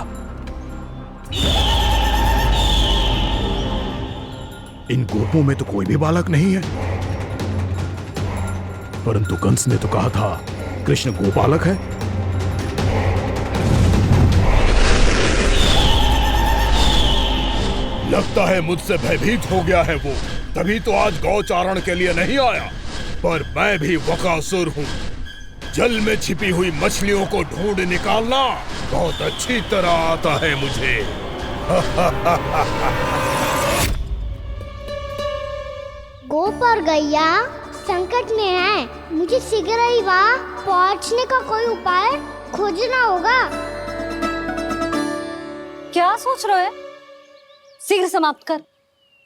इन गोपों में तो कोई भी बालक नहीं है, परंतु कंस ने तो कहा था कृष्ण गोपालक है। लगता है मुझसे भयभीत हो गया है वो, तभी तो आज गौचारण के लिए नहीं आया। पर मैं भी बकासुर हूँ, जल में छिपी हुई मछलियों को ढूंढ निकालना बहुत अच्छी तरह आता है मुझे। गोप और गैया संकट में है, मुझे शीघ्र ही वहाँ पहुँचने का कोई उपाय खोजना होगा। क्या सोच रहे हो? शीघ्र समाप्त कर,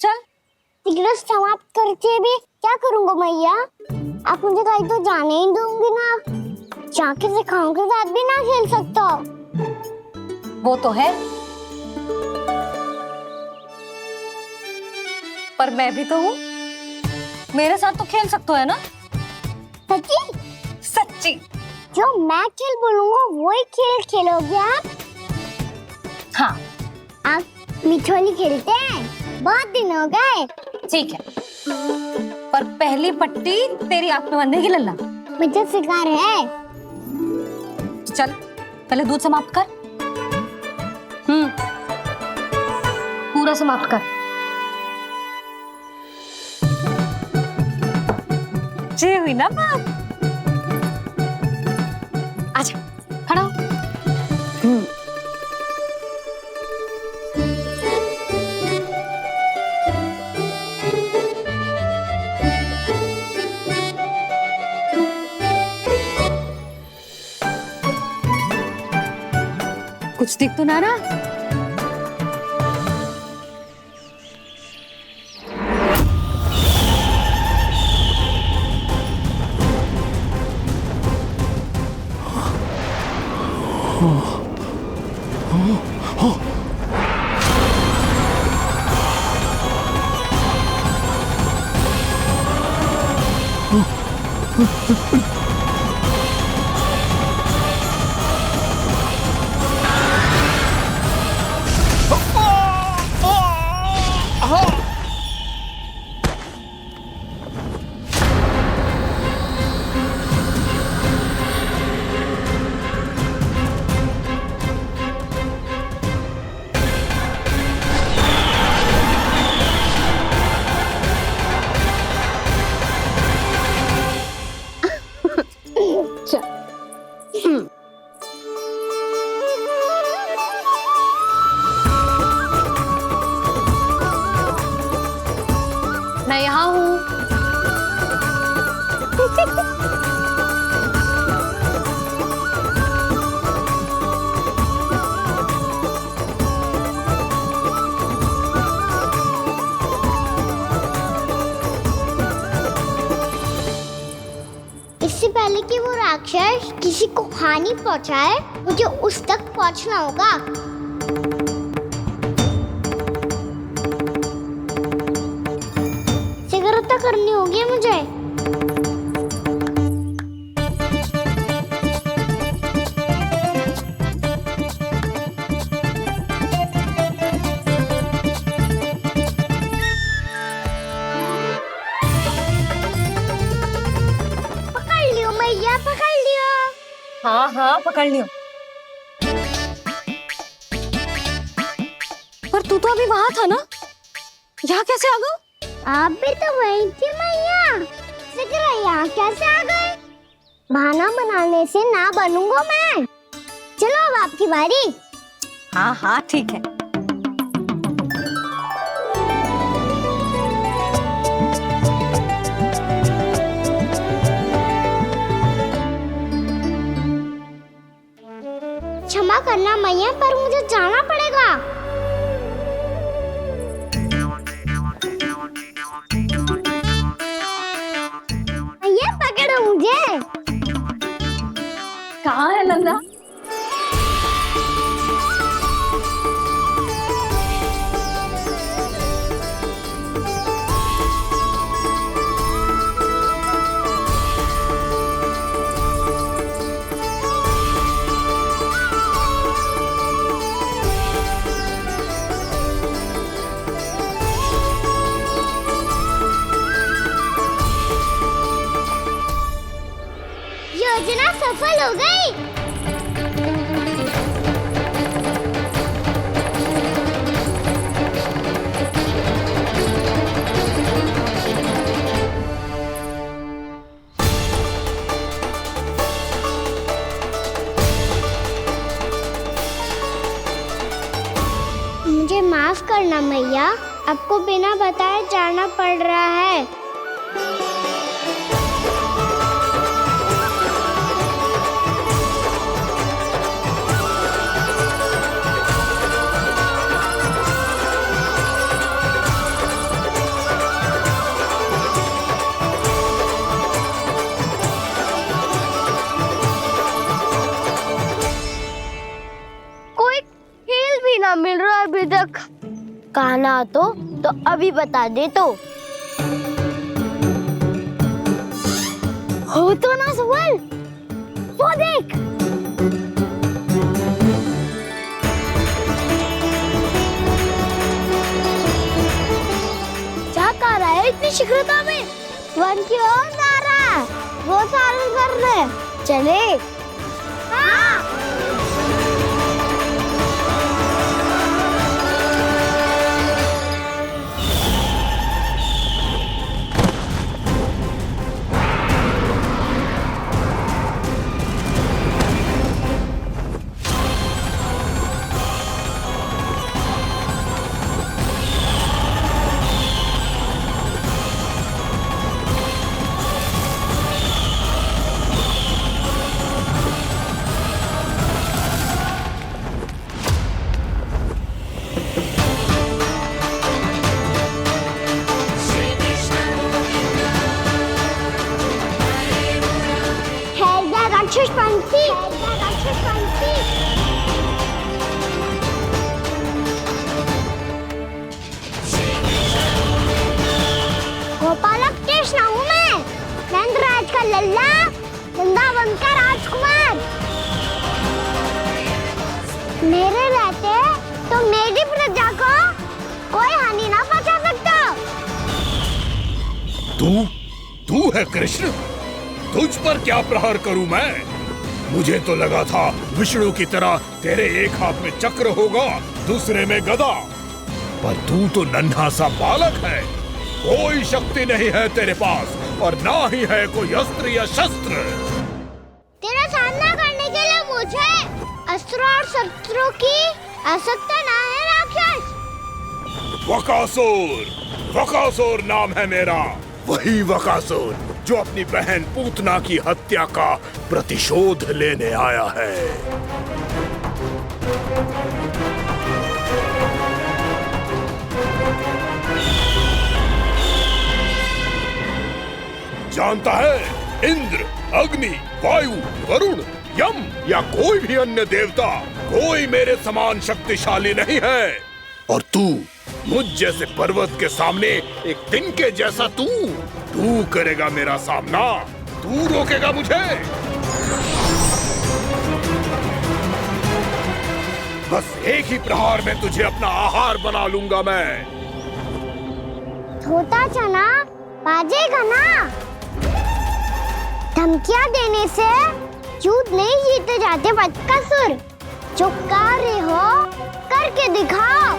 चल। शीघ्र समाप्त करके भी क्या करूँगा मैया? आप मुझे कहीं तो जाने ही दूंगी ना। जाके सिखाओं के साथ भी ना खेल सकता। वो तो है, पर मैं भी तो हूँ, मेरे साथ तो खेल सकते हो है ना? सच्ची? सच्ची। जो मैं खेल बोलूँगा वही खेल खेलोगे आप? हाँ। आप मिठोली खेलते हैं? बहुत दिन हो गए। ठीक है, पर पहली पट्टी तेरी आंख में बंधेगी लल्ला। मुझे शिकार है। चल पहले दूध समाप्त कर। पूरा समाप्त कर। जे हुई ना बात। आजा, खड़ा हो। कुछ दिख तो ना रहा? मैं यहाँ हूँ। इससे पहले कि वो राक्षस किसी को हानि पहुंचाए, मुझे उस तक पहुंचना होगा। शीघ्रता करनी होगी मुझे। पकड़ लियो मैया, पकड़ लियो। हाँ हाँ पकड़ लियो। पर तू तो अभी वहां था ना, यहाँ कैसे आ गया? आप भी तो वही थी मैया। शीघ्र यहाँ कैसे आ गए? बहाना बनाने से ना बनूंगा मैं। चलो अब आपकी बारी। हाँ हाँ ठीक है। क्षमा करना मैया, पर मुझे जाना पड़ेगा। मैया पकड़ो मुझे। कहाँ है नंदा? योजना सफल हो गई। मुझे माफ करना मैया, आपको बिना बताए जाना पड़ रहा है। कोई खेल भी ना मिल रहा अभी तक। कहना तो अभी बता दे तो। हो तो ना सवाल, वो देख। क्या कर रहा है इतनी शीघ्रता में? वन की ओर जा रहा है, वो चालू कर दे। चले। हाँ। राक्षस पंछी, राक्षस पंछी। गोपालक कृष्ण हूँ मैं, नंदराज का लल्ला, वृंदावन का राजकुमार। मेरे रहते तो मेरी प्रजा को कोई हानि ना पहुंचा सकता। तू है कृष्ण? तुझ पर क्या प्रहार करूं मैं? मुझे तो लगा था विष्णु की तरह तेरे एक हाथ में चक्र होगा, दूसरे में गदा, पर तू तो नन्हा सा बालक है। कोई शक्ति नहीं है तेरे पास और ना ही है कोई अस्त्र या शस्त्र। तेरा सामना करने के लिए मुझे अस्त्र और शस्त्रों की आवश्यकता ना है राक्षस। वकासुर नाम है मेरा, वही वकासुर जो अपनी बहन पूतना की हत्या का प्रतिशोध लेने आया है। जानता है, इंद्र, अग्नि, वायु, वरुण, यम या कोई भी अन्य देवता कोई मेरे समान शक्तिशाली नहीं है। और तू मुझ जैसे पर्वत के सामने एक तिनके जैसा तू करेगा मेरा सामना? तू रोकेगा मुझे? बस एक ही प्रहार में तुझे अपना आहार बना लूंगा मैं। छोटा चना बाजेगा ना। धमकियां देने से युद्ध नहीं जीते जाते बदकसूर। जो कार्य हो करके दिखाओ।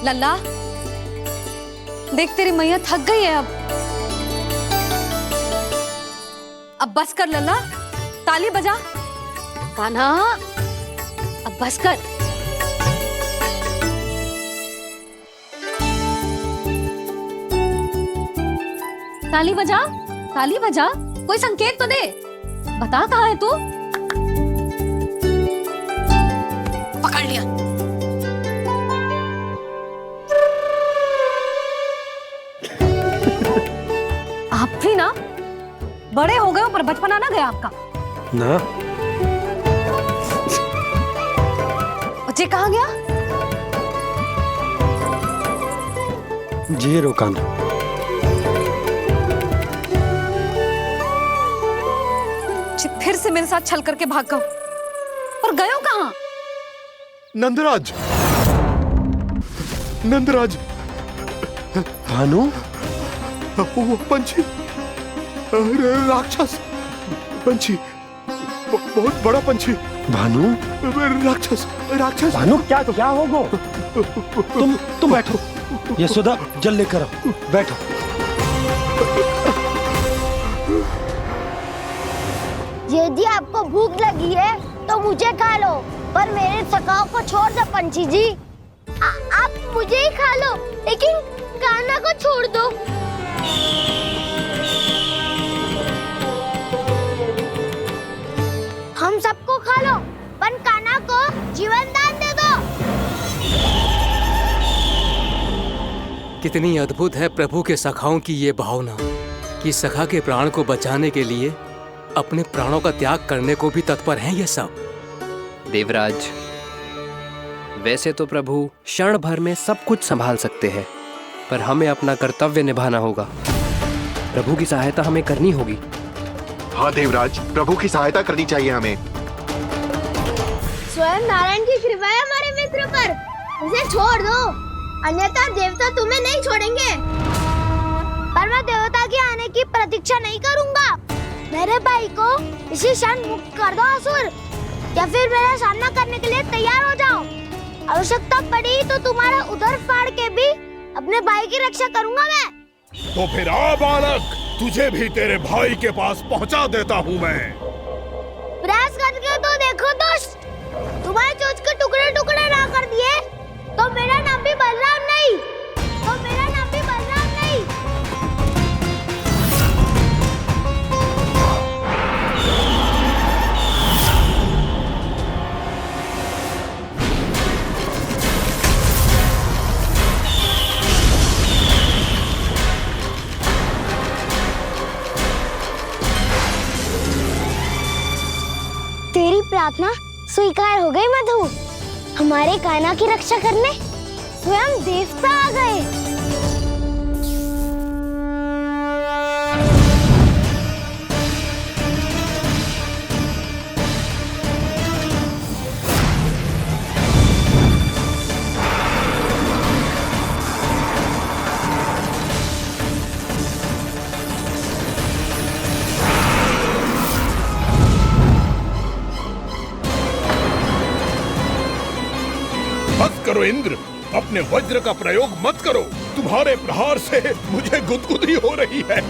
लल्ला, देख तेरी मैया थक गई है अब बस कर लल्ला, ताली बजा। कान्हा, अब बस कर। ताली बजा, ताली बजा, कोई संकेत तो दे, बता कहाँ है तू? पकड़ लिया। आप भी ना बड़े हो गए हो पर बचपना ना गया आपका ना। बच्चे कहाँ गया? जी रोकान। फिर से मेरे साथ छल करके भाग गए और गए हो कहाँ? नंदराज, नंदराज। भानु, वो पंछी, राक्षस पंछी, बहुत बड़ा पंछी। भानु, राक्षस, राक्षस। भानु, क्या होगा? तुम बैठो, यशोदा जल लेकर आओ, बैठो। यदि आपको भूख लगी है तो मुझे खा लो, पर मेरे सखाओं को छोड़ दो पंछी जी। आप मुझे ही खा लो, लेकिन कान्हा को छोड़ दो। हम सबको खा लो, पर कान्हा को जीवन दान दे दो। कितनी अद्भुत है प्रभु के सखाओं की ये भावना कि सखा के प्राण को बचाने के लिए अपने प्राणों का त्याग करने को भी तत्पर हैं ये सब। देवराज, वैसे तो प्रभु क्षण भर में सब कुछ संभाल सकते हैं, पर हमें अपना कर्तव्य निभाना होगा। प्रभु की सहायता हमें करनी होगी। हाँ देवराज, प्रभु की सहायता करनी चाहिए हमें। स्वयं नारायण की कृपा है हमारे मित्र पर, उसे छोड़ दो, अन्यथा देवता तुम्हें नहीं छोड़ेंगे। पर मैं देवता के आने की प्रतीक्षा नहीं करूंगा। मेरे भाई को इसी क्षण मुक्त कर दो असुर, या फिर मेरा सामना करने के लिए तैयार हो जाओ। आवश्यकता पड़ी तो तुम्हारा उधर फाड़ के भी अपने भाई की रक्षा करूंगा मैं। तो फिर आ बालक, तुझे भी तेरे भाई के पास पहुंचा देता हूं मैं। हमारे चोच के टुकड़े टुकड़े ना कर दिए तो मेरा नाम भी बलराम नहीं, तो मेरा नाम भी बलराम नहीं। तेरी प्रार्थना स्वीकार हो गई मधु। हमारे कान्हा की रक्षा करने स्वयं देवता आ गए। बस करो इंद्र, अपने वज्र का प्रयोग मत करो। तुम्हारे प्रहार से मुझे गुदगुदी हो रही है।